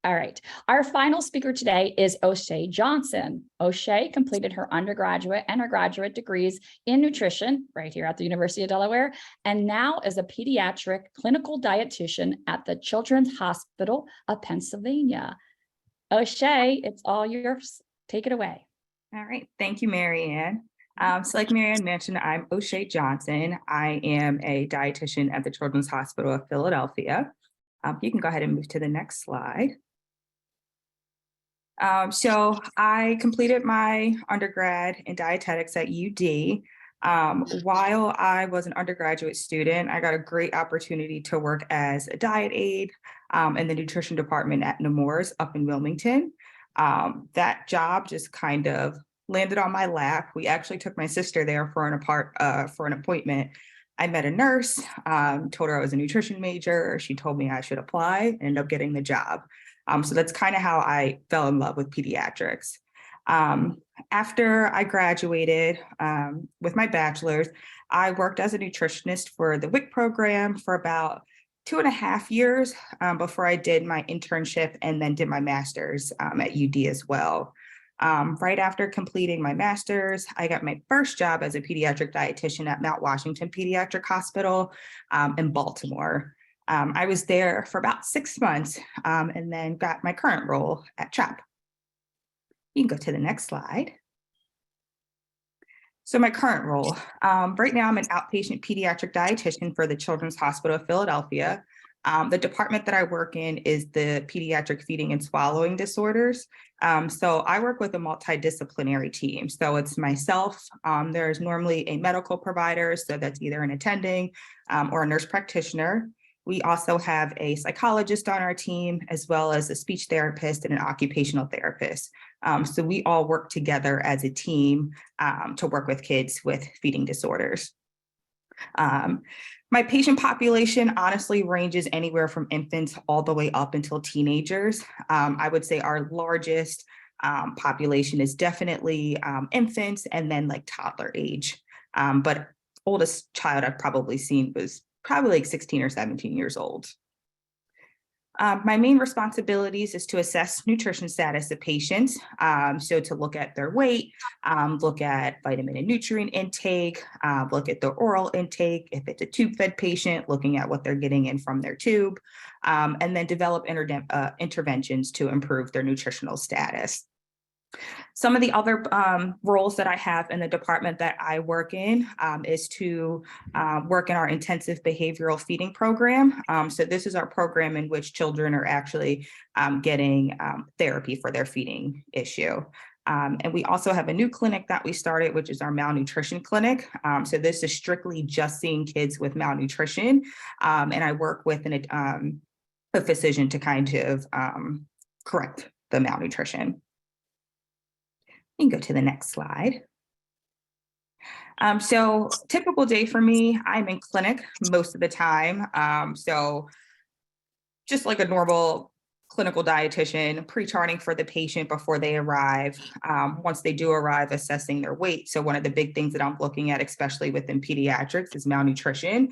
All right. Our final speaker today is O'Shea Johnson. O'Shea completed her undergraduate and her graduate degrees in nutrition right here at the University of Delaware, and now is a pediatric clinical dietitian at the Children's Hospital of Pennsylvania. O'Shea, it's all yours. Take it away. All right. Thank you, Marianne. So like Marianne mentioned, I'm O'Shea Johnson. I am a dietitian at the Children's Hospital of Philadelphia. You can go ahead and move to the next slide. So I completed my undergrad in dietetics at UD. While I was an undergraduate student, I got a great opportunity to work as a diet aide in the nutrition department at Nemours up in Wilmington. That job just kind of landed on my lap. We actually took my sister there for an appointment. I met a nurse, told her I was a nutrition major. She told me I should apply and ended up getting the job. So that's kind of how I fell in love with pediatrics. After I graduated with my bachelor's, I worked as a nutritionist for the WIC program for about 2.5 years before I did my internship and then did my master's at UD as well. Right after completing my master's, I got my first job as a pediatric dietitian at Mount Washington Pediatric Hospital in Baltimore. I was there for about 6 months and then got my current role at CHOP. You can go to the next slide. So my current role, right now I'm an outpatient pediatric dietitian for the Children's Hospital of Philadelphia. The department that I work in is the pediatric feeding and swallowing disorders. So I work with a multidisciplinary team. So it's myself, there's normally a medical provider, so that's either an attending or a nurse practitioner. We also have a psychologist on our team, as well as a speech therapist and an occupational therapist. So we all work together as a team to work with kids with feeding disorders. My patient population honestly ranges anywhere from infants all the way up until teenagers. I would say our largest population is definitely infants and then like toddler age. But oldest child I've probably seen was probably like 16 or 17 years old. My main responsibilities is to assess nutrition status of patients. So to look at their weight, look at vitamin and nutrient intake, look at their oral intake. If it's a tube-fed patient, looking at what they're getting in from their tube, and then develop interventions to improve their nutritional status. Some of the other roles that I have in the department that I work in is to work in our intensive behavioral feeding program. So this is our program in which children are actually getting therapy for their feeding issue. And we also have a new clinic that we started, which is our malnutrition clinic. So this is strictly just seeing kids with malnutrition. And I work with a physician to kind of correct the malnutrition. You can go to the next slide. So typical day for me, I'm in clinic most of the time. So just like a normal clinical dietitian, pre-charting for the patient before they arrive. Once they do arrive, assessing their weight. So one of the big things that I'm looking at, especially within pediatrics, is malnutrition,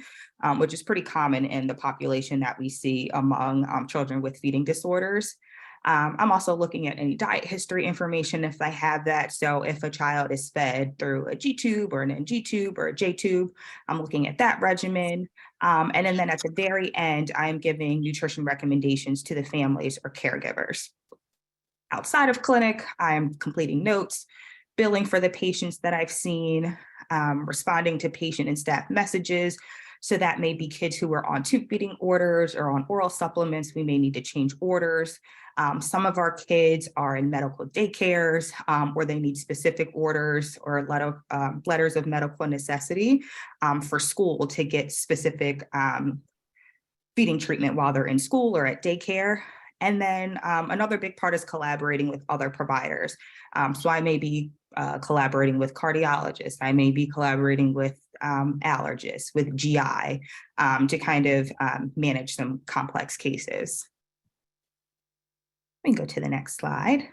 which is pretty common in the population that we see among children with feeding disorders. I'm also looking at any diet history information if I have that. So if a child is fed through a G tube or an NG tube or a J tube, I'm looking at that regimen. And then at the very end, I'm giving nutrition recommendations to the families or caregivers. Outside of clinic, I'm completing notes, billing for the patients that I've seen, responding to patient and staff messages. So that may be kids who are on tube feeding orders or on oral supplements. We may need to change orders. Some of our kids are in medical daycares where they need specific orders or letters of medical necessity for school to get specific feeding treatment while they're in school or at daycare. And then another big part is collaborating with other providers. So I may be collaborating with cardiologists. I may be collaborating with allergists, with GI to kind of manage some complex cases. We can go to the next slide.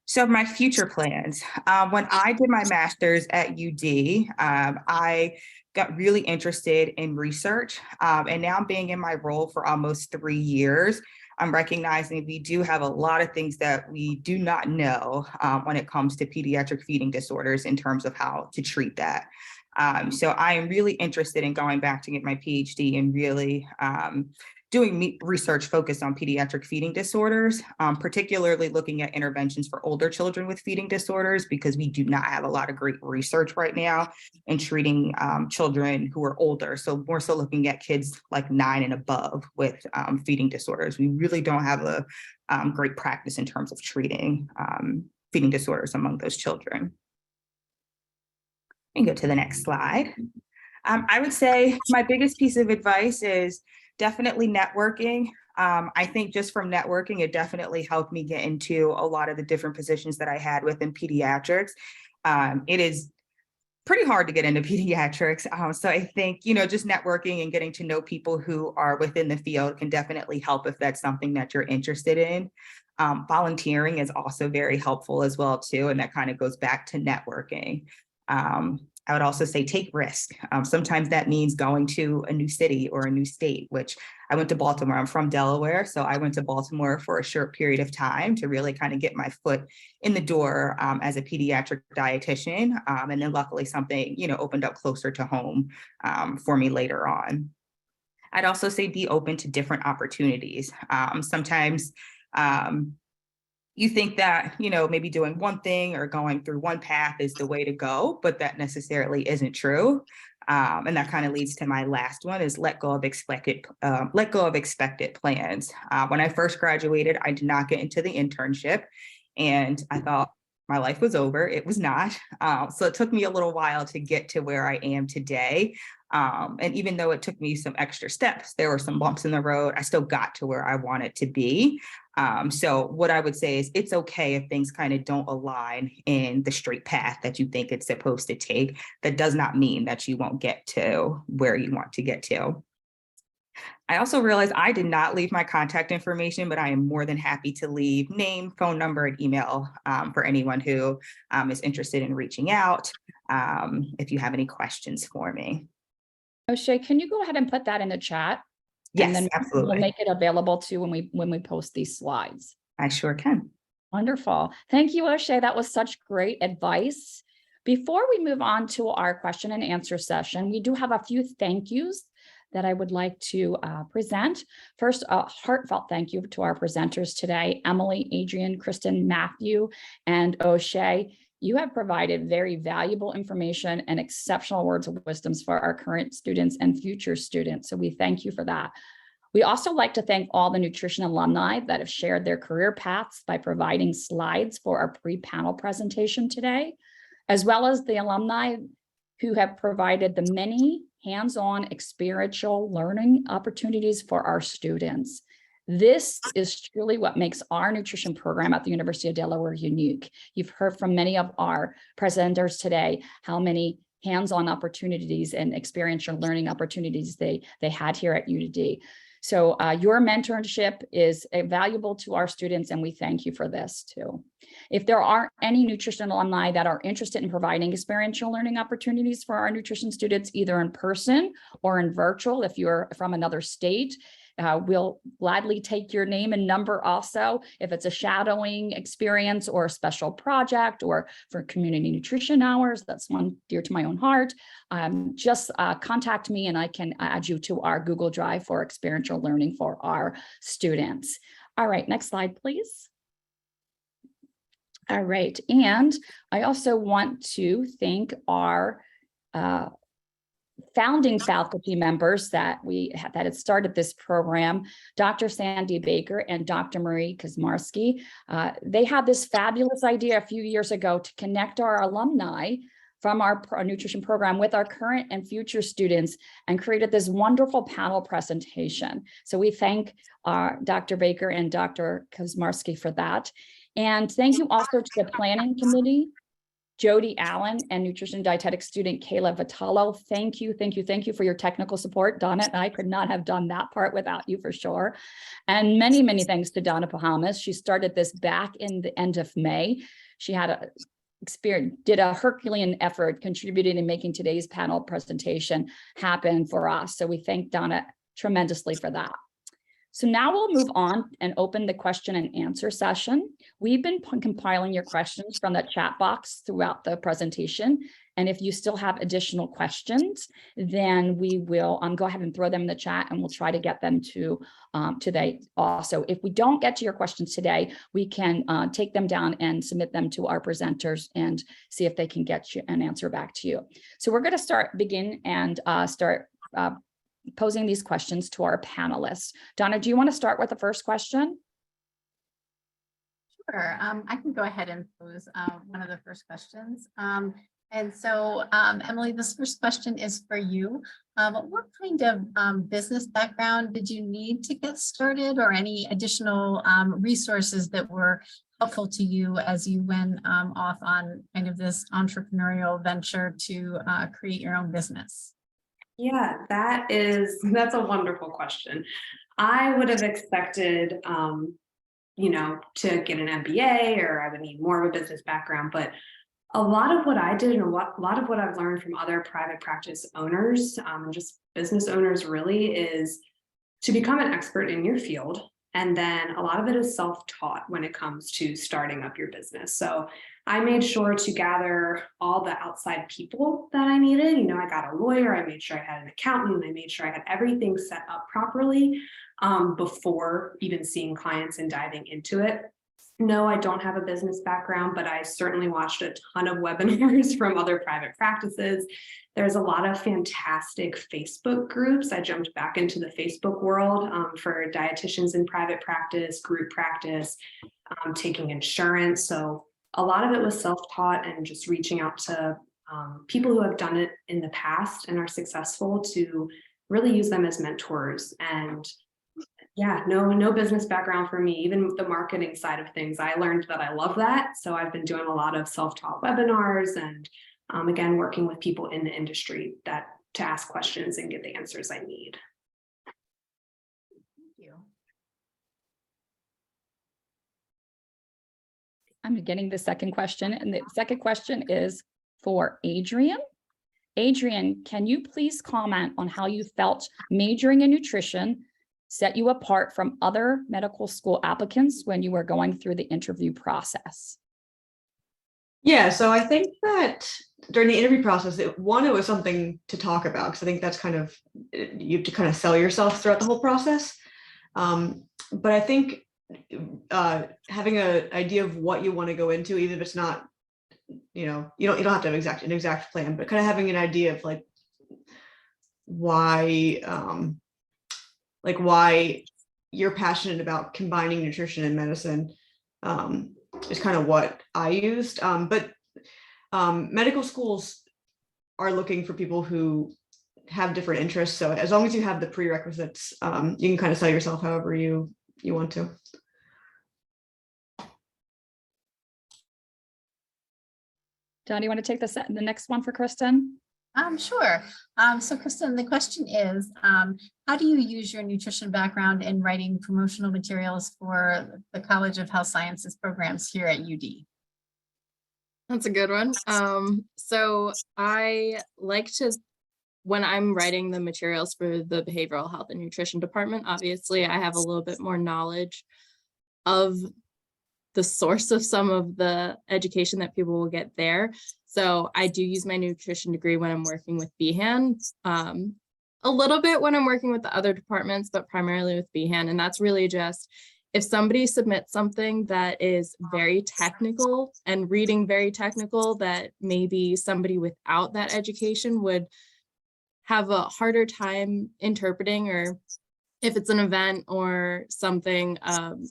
So my future plans. When I did my master's at UD, I got really interested in research. And now being in my role for almost 3 years, I'm recognizing we do have a lot of things that we do not know when it comes to pediatric feeding disorders in terms of how to treat that. So I am really interested in going back to get my PhD and really doing research focused on pediatric feeding disorders, particularly looking at interventions for older children with feeding disorders, because we do not have a lot of great research right now in treating children who are older. So more so looking at kids like 9 and above with feeding disorders. We really don't have a great practice in terms of treating feeding disorders among those children. And go to the next slide. I would say my biggest piece of advice is definitely networking. I think just from networking, it definitely helped me get into a lot of the different positions that I had within pediatrics. It is pretty hard to get into pediatrics. So I think, just networking and getting to know people who are within the field can definitely help if that's something that you're interested in. Volunteering is also very helpful as well, too. And that kind of goes back to networking. I would also say take risk. Sometimes that means going to a new city or a new state, which I went to Baltimore. I'm from Delaware, so I went to Baltimore for a short period of time to really kind of get my foot in the door as a pediatric dietitian. And then luckily something, opened up closer to home for me later on. I'd also say be open to different opportunities. Sometimes you think that, maybe doing one thing or going through one path is the way to go, but that necessarily isn't true. And that kind of leads to my last one is let go of expected plans. When I first graduated, I did not get into the internship and I thought my life was over. It was not. So it took me a little while to get to where I am today. And even though it took me some extra steps, there were some bumps in the road, I still got to where I wanted to be. So what I would say is it's okay if things kind of don't align in the straight path that you think it's supposed to take. That does not mean that you won't get to where you want to get to. I also realized I did not leave my contact information, but I am more than happy to leave name, phone number, and email for anyone who is interested in reaching out if you have any questions for me. O'Shea, can you go ahead and put that in the chat? Yes, and then absolutely. We'll make it available too when we post these slides. I sure can. Wonderful. Thank you, O'Shea. That was such great advice. Before we move on to our question and answer session, we do have a few thank yous that I would like to present. First, a heartfelt thank you to our presenters today, Emily, Adrian, Kristen, Matthew, and O'Shea. You have provided very valuable information and exceptional words of wisdom for our current students and future students. So we thank you for that. We also like to thank all the nutrition alumni that have shared their career paths by providing slides for our pre-panel presentation today, as well as the alumni who have provided the many hands-on experiential learning opportunities for our students. This is truly what makes our nutrition program at the University of Delaware unique. You've heard from many of our presenters today how many hands-on opportunities and experiential learning opportunities they had here at UD. So your mentorship is valuable to our students, and we thank you for this too. If there are any nutrition alumni that are interested in providing experiential learning opportunities for our nutrition students, either in person or in virtual, if you're from another state, We'll gladly take your name and number also if it's a shadowing experience or a special project or for community nutrition hours. That's one dear to my own heart. Just contact me and I can add you to our Google Drive for experiential learning for our students. All right, next slide, please. All right, and I also want to thank our founding faculty members that had started this program, Dr. Sandy Baker and Dr. Marie Kazmarski. They had this fabulous idea a few years ago to connect our alumni from our nutrition program with our current and future students and created this wonderful panel presentation. So we thank Dr. Baker and Dr. Kazmarski for that. And thank you also to the planning committee, Jody Allen, and nutrition dietetics student Kayla Vitalo. Thank you, thank you, thank you for your technical support. Donna and I could not have done that part without you for sure. And many, many thanks to Donna Pahamas. She started this back in the end of May. She had did a Herculean effort, contributed in making today's panel presentation happen for us. So we thank Donna tremendously for that. So now we'll move on and open the question and answer session. We've been compiling your questions from the chat box throughout the presentation. And if you still have additional questions, then we will go ahead and throw them in the chat and we'll try to get them to today also. If we don't get to your questions today, we can take them down and submit them to our presenters and see if they can get you an answer back to you. So we're going to begin and start posing these questions to our panelists. Donna, do you want to start with the first question? Sure, I can go ahead and pose one of the first questions. Emily, this first question is for you. What kind of business background did you need to get started, or any additional resources that were helpful to you as you went off on kind of this entrepreneurial venture to create your own business? Yeah, that's a wonderful question. I would have expected, to get an MBA, or I would need more of a business background, but a lot of what I did and a lot of what I've learned from other private practice owners, just business owners really, is to become an expert in your field. And then a lot of it is self-taught when it comes to starting up your business. So I made sure to gather all the outside people that I needed. I got a lawyer, I made sure I had an accountant, I made sure I had everything set up properly before even seeing clients and diving into it. No, I don't have a business background, but I certainly watched a ton of webinars from other private practices. There's a lot of fantastic Facebook groups. I jumped back into the Facebook world for dietitians in private practice, group practice, taking insurance. So a lot of it was self-taught and just reaching out to people who have done it in the past and are successful to really use them as mentors. And yeah, no business background for me. Even the marketing side of things, I learned that I love that. So I've been doing a lot of self-taught webinars and again, working with people in the industry to ask questions and get the answers I need. Thank you. I'm getting the second question, and the second question is for Adrian. Adrian, can you please comment on how you felt majoring in nutrition set you apart from other medical school applicants when you were going through the interview process? Yeah, so I think that during the interview process, it was something to talk about, because I think that's kind of, you have to kind of sell yourself throughout the whole process. But I think having an idea of what you want to go into, even if it's not, you don't have to have an exact plan, but kind of having an idea of why you're passionate about combining nutrition and medicine is kind of what I used. But medical schools are looking for people who have different interests. So as long as you have the prerequisites, you can kind of sell yourself however you want to. Don, you want to take the next one for Kristen? Sure. So Kristen, the question is, how do you use your nutrition background in writing promotional materials for the College of Health Sciences programs here at UD? That's a good one. So I like to when I'm writing the materials for the behavioral health and nutrition department, obviously I have a little bit more knowledge of the source of some of the education that people will get there. So I do use my nutrition degree when I'm working with BHAN, a little bit when I'm working with the other departments, but primarily with BHAN. And that's really just if somebody submits something that is very technical and reading very technical that maybe somebody without that education would have a harder time interpreting, or if it's an event or something,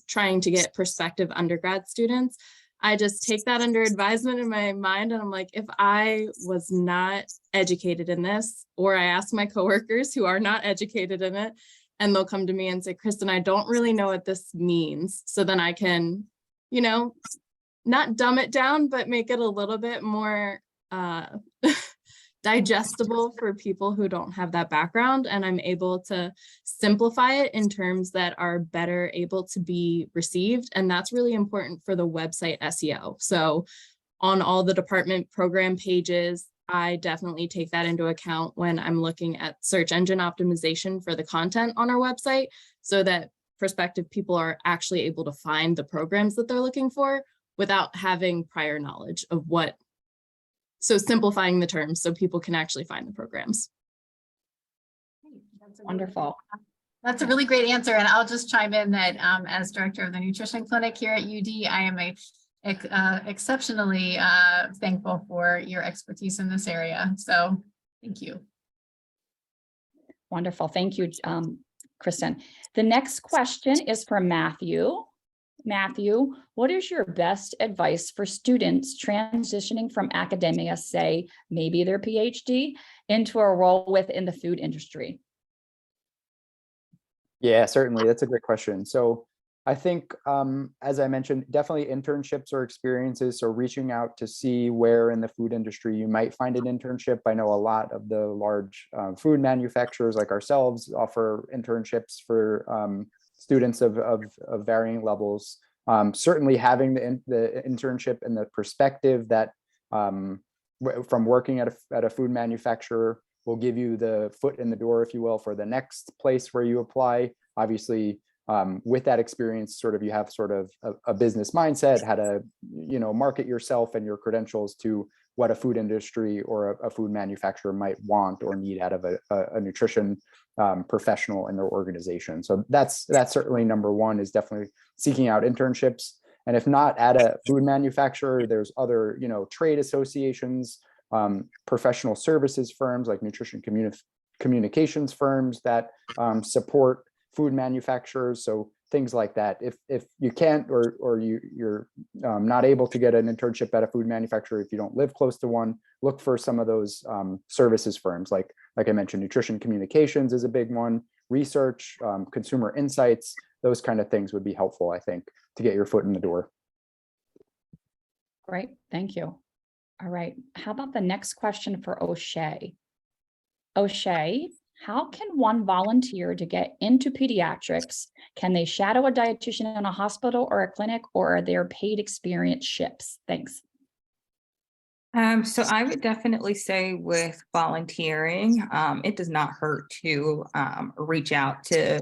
trying to get prospective undergrad students, I just take that under advisement in my mind. And I'm like, if I was not educated in this, or I ask my coworkers who are not educated in it, and they'll come to me and say, Kristen, I don't really know what this means. So then I can, you know, not dumb it down, but make it a little bit more digestible for people who don't have that background. And I'm able to simplify it in terms that are better able to be received. And that's really important for the website SEO. So on all the department program pages, I definitely take that into account when I'm looking at search engine optimization for the content on our website, so that prospective people are actually able to find the programs that they're looking for without having prior knowledge of what. So simplifying the terms so people can actually find the programs. Wonderful. That's a really great answer. And I'll just chime in that as director of the nutrition clinic here at UD, I am exceptionally thankful for your expertise in this area. So thank you. Wonderful. Thank you, Kristen. The next question is from Matthew. Matthew, what is your best advice for students transitioning from academia, say maybe their PhD, into a role within the food industry? Yeah, certainly. That's a great question. So I think, as I mentioned, definitely internships or experiences. So reaching out to see where in the food industry you might find an internship. I know a lot of the large food manufacturers like ourselves offer internships for students of varying levels. Certainly having the internship and the perspective that from working at a food manufacturer will give you the foot in the door, if you will, for the next place where you apply. Obviously, with that experience, sort of you have sort of a business mindset, how to, you know, market yourself and your credentials to what a food industry or a food manufacturer might want or need out of a nutrition professional in their organization. So that's certainly number one, is definitely seeking out internships. And if not at a food manufacturer, there's other, you know, trade associations, professional services firms like nutrition communications firms that support food manufacturers. So things like that. If you can't or you're not able to get an internship at a food manufacturer, if you don't live close to one, look for some of those services firms. Like I mentioned, nutrition communications is a big one. Research, consumer insights, those kind of things would be helpful, I think, to get your foot in the door. Great, thank you. All right, how about the next question for O'Shea? O'Shea, how can one volunteer to get into pediatrics? Can they shadow a dietitian in a hospital or a clinic, or are there paid experience ships? Thanks. So I would definitely say with volunteering, it does not hurt to reach out to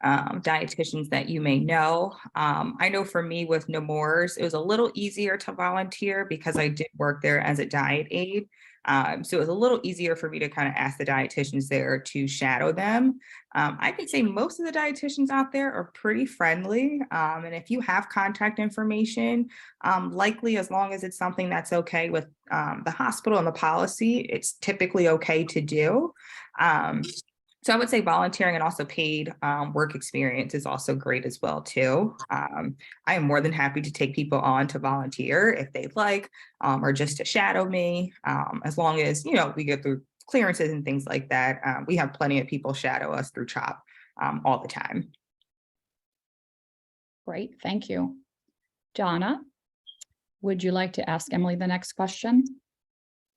dietitians that you may know. I know for me with Nemours, it was a little easier to volunteer because I did work there as a diet aide. So it was a little easier for me to kind of ask the dietitians there to shadow them. I could say most of the dietitians out there are pretty friendly. And if you have contact information, likely as long as it's something that's okay with the hospital and the policy, it's typically okay to do. So I would say volunteering and also paid work experience is also great as well too. I am more than happy to take people on to volunteer if they'd like, or just to shadow me, as long as, you know, we get through clearances and things like that. We have plenty of people shadow us through CHOP all the time. Great, thank you. Donna, would you like to ask Emily the next question?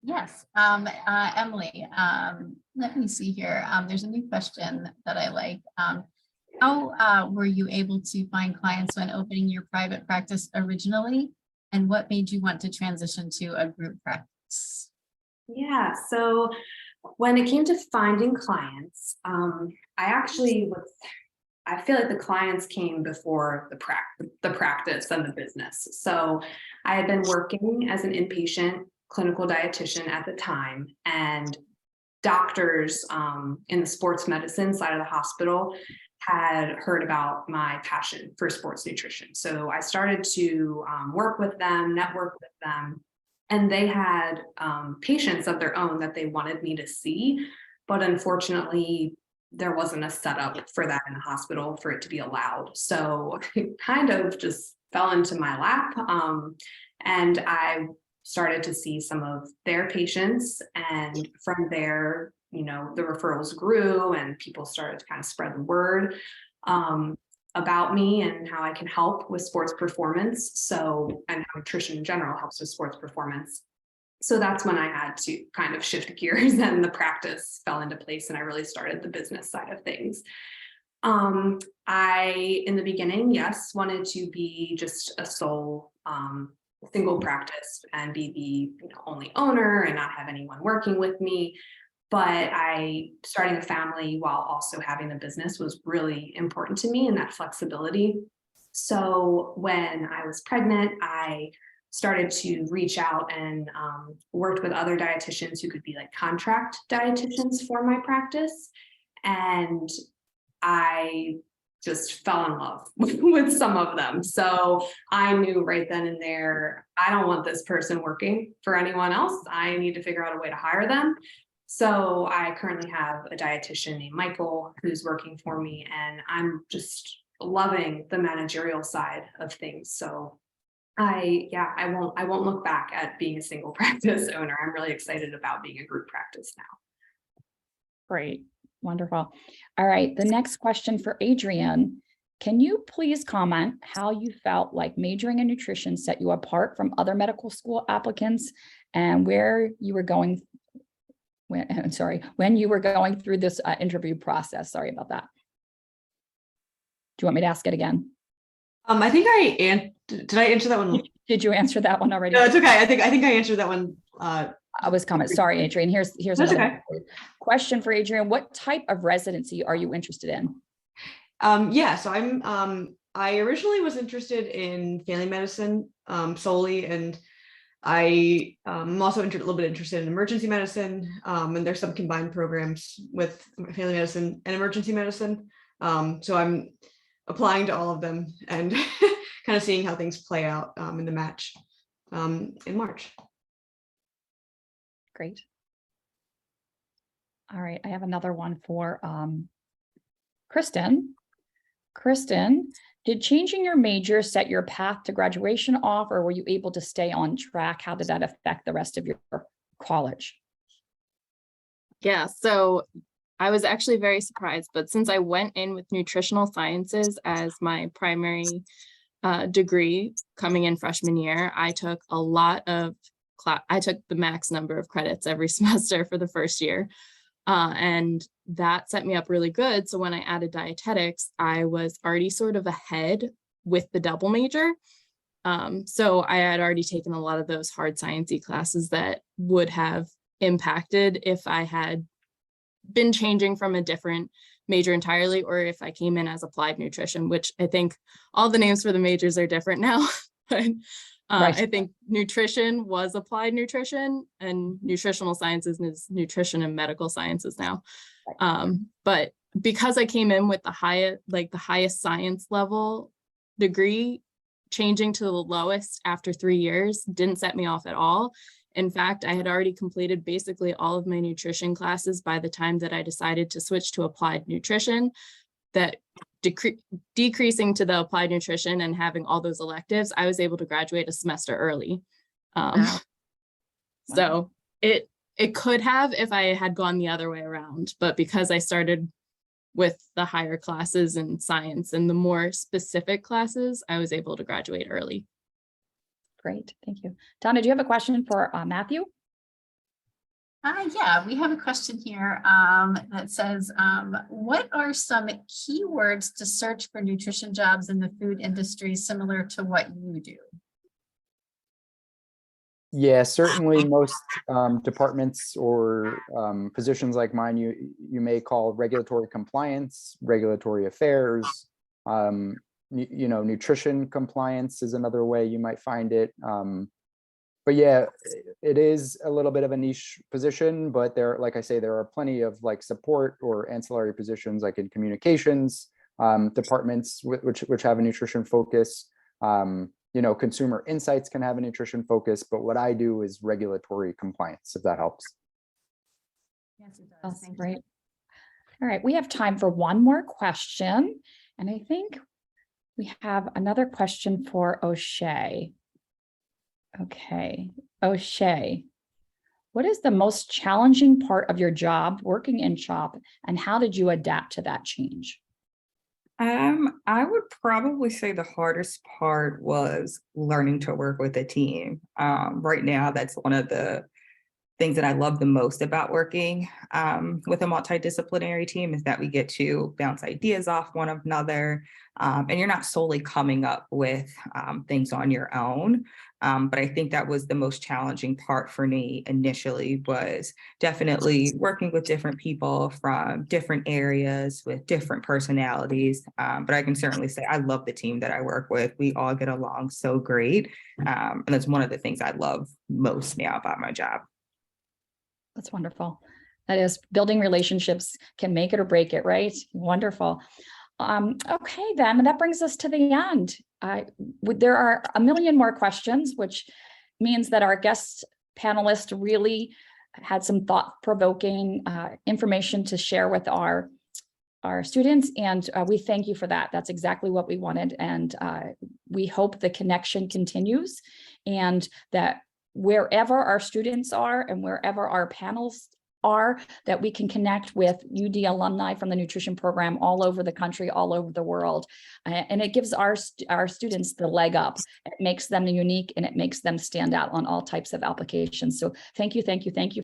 Yes, Emily, let me see here. There's a new question that I like. How were you able to find clients when opening your private practice originally? And what made you want to transition to a group practice? Yeah, so When it came to finding clients, I feel like the clients came before the practice and the business. So I had been working as an inpatient clinical dietitian at the time, and doctors in the sports medicine side of the hospital had heard about my passion for sports nutrition. So I started to work with them, network with them, and they had patients of their own that they wanted me to see. But unfortunately, there wasn't a setup for that in the hospital for it to be allowed. So it kind of just fell into my lap. And I started to see some of their patients. And from there, you know, the referrals grew and people started to kind of spread the word about me and how I can help with sports performance. So, and how nutrition in general helps with sports performance. So that's when I had to kind of shift gears and the practice fell into place and I really started the business side of things. I, in the beginning, yes, wanted to be just a sole single practice and be the only owner and not have anyone working with me. But starting a family while also having a business was really important to me, and that flexibility. So when I was pregnant, I started to reach out and worked with other dietitians who could be like contract dietitians for my practice. And I just fell in love with some of them. So I knew right then and there, I don't want this person working for anyone else. I need to figure out a way to hire them. So I currently have a dietitian named Michael who's working for me, and I'm just loving the managerial side of things. So I won't look back at being a single practice owner. I'm really excited about being a group practice now. Great. Wonderful. All right. The next question for Adrienne. Can you please comment how you felt like majoring in nutrition set you apart from other medical school applicants and where you were going when you were going through this interview process? Sorry about that. Do you want me to ask it again? I think did I answer that one? Did you answer that one already? No, it's okay. I think I answered that one. I was comment. Sorry, Adrienne. Here's That's another okay. question for Adrienne. What type of residency are you interested in? Yeah, so I originally was interested in family medicine solely, and I'm also a little bit interested in emergency medicine, and there's some combined programs with family medicine and emergency medicine. So I'm applying to all of them and kind of seeing how things play out in the match in March. Great. All right, I have another one for Kristen. Kristen, did changing your major set your path to graduation off, or were you able to stay on track? How did that affect the rest of your college? Yeah, so I was actually very surprised, but since I went in with nutritional sciences as my primary degree coming in freshman year, I took a lot of I took the max number of credits every semester for the first year. And that set me up really good. So when I added dietetics, I was already sort of ahead with the double major. So I had already taken a lot of those hard sciencey classes that would have impacted if I had been changing from a different major entirely, or if I came in as applied nutrition, which I think all the names for the majors are different now. But Right. I think nutrition was applied nutrition and nutritional sciences is nutrition and medical sciences now. But because I came in with the highest science level degree, changing to the lowest after 3 years didn't set me off at all. In fact, I had already completed basically all of my nutrition classes by the time that I decided to switch to applied nutrition. That decreasing to the applied nutrition and having all those electives, I was able to graduate a semester early. Wow. So it could have if I had gone the other way around, but because I started with the higher classes in science and the more specific classes, I was able to graduate early. Great, thank you. Donna, do you have a question for Matthew? Yeah, we have a question here that says, what are some keywords to search for nutrition jobs in the food industry similar to what you do? Yeah, certainly most departments or positions like mine, you may call regulatory compliance, regulatory affairs, nutrition compliance is another way you might find it. But yeah, it is a little bit of a niche position, but like I say, there are plenty of like support or ancillary positions like in communications departments which have a nutrition focus. Consumer insights can have a nutrition focus, but what I do is regulatory compliance, if that helps. Yes, it does. That's Thank you. great. All right, we have time for one more question. And I think we have another question for O'Shea. Okay, O'Shea, what is the most challenging part of your job working in shop, and how did you adapt to that change? I would probably say the hardest part was learning to work with a team. Right now, that's one of the things that I love the most about working with a multidisciplinary team is that we get to bounce ideas off one another, and you're not solely coming up with things on your own. But I think that was the most challenging part for me initially, was definitely working with different people from different areas with different personalities. But I can certainly say I love the team that I work with. We all get along so great. And that's one of the things I love most now about my job. That's wonderful. That is, building relationships can make it or break it, right? Wonderful. Okay, then that brings us to the end. There are a million more questions, which means that our guest panelists really had some thought-provoking information to share with our students, and we thank you for that. That's exactly what we wanted, and we hope the connection continues, and that wherever our students are and wherever our panels are, that we can connect with UD alumni from the nutrition program all over the country, all over the world. And it gives our students the leg up. It makes them unique, and it makes them stand out on all types of applications. So thank you, thank you, thank you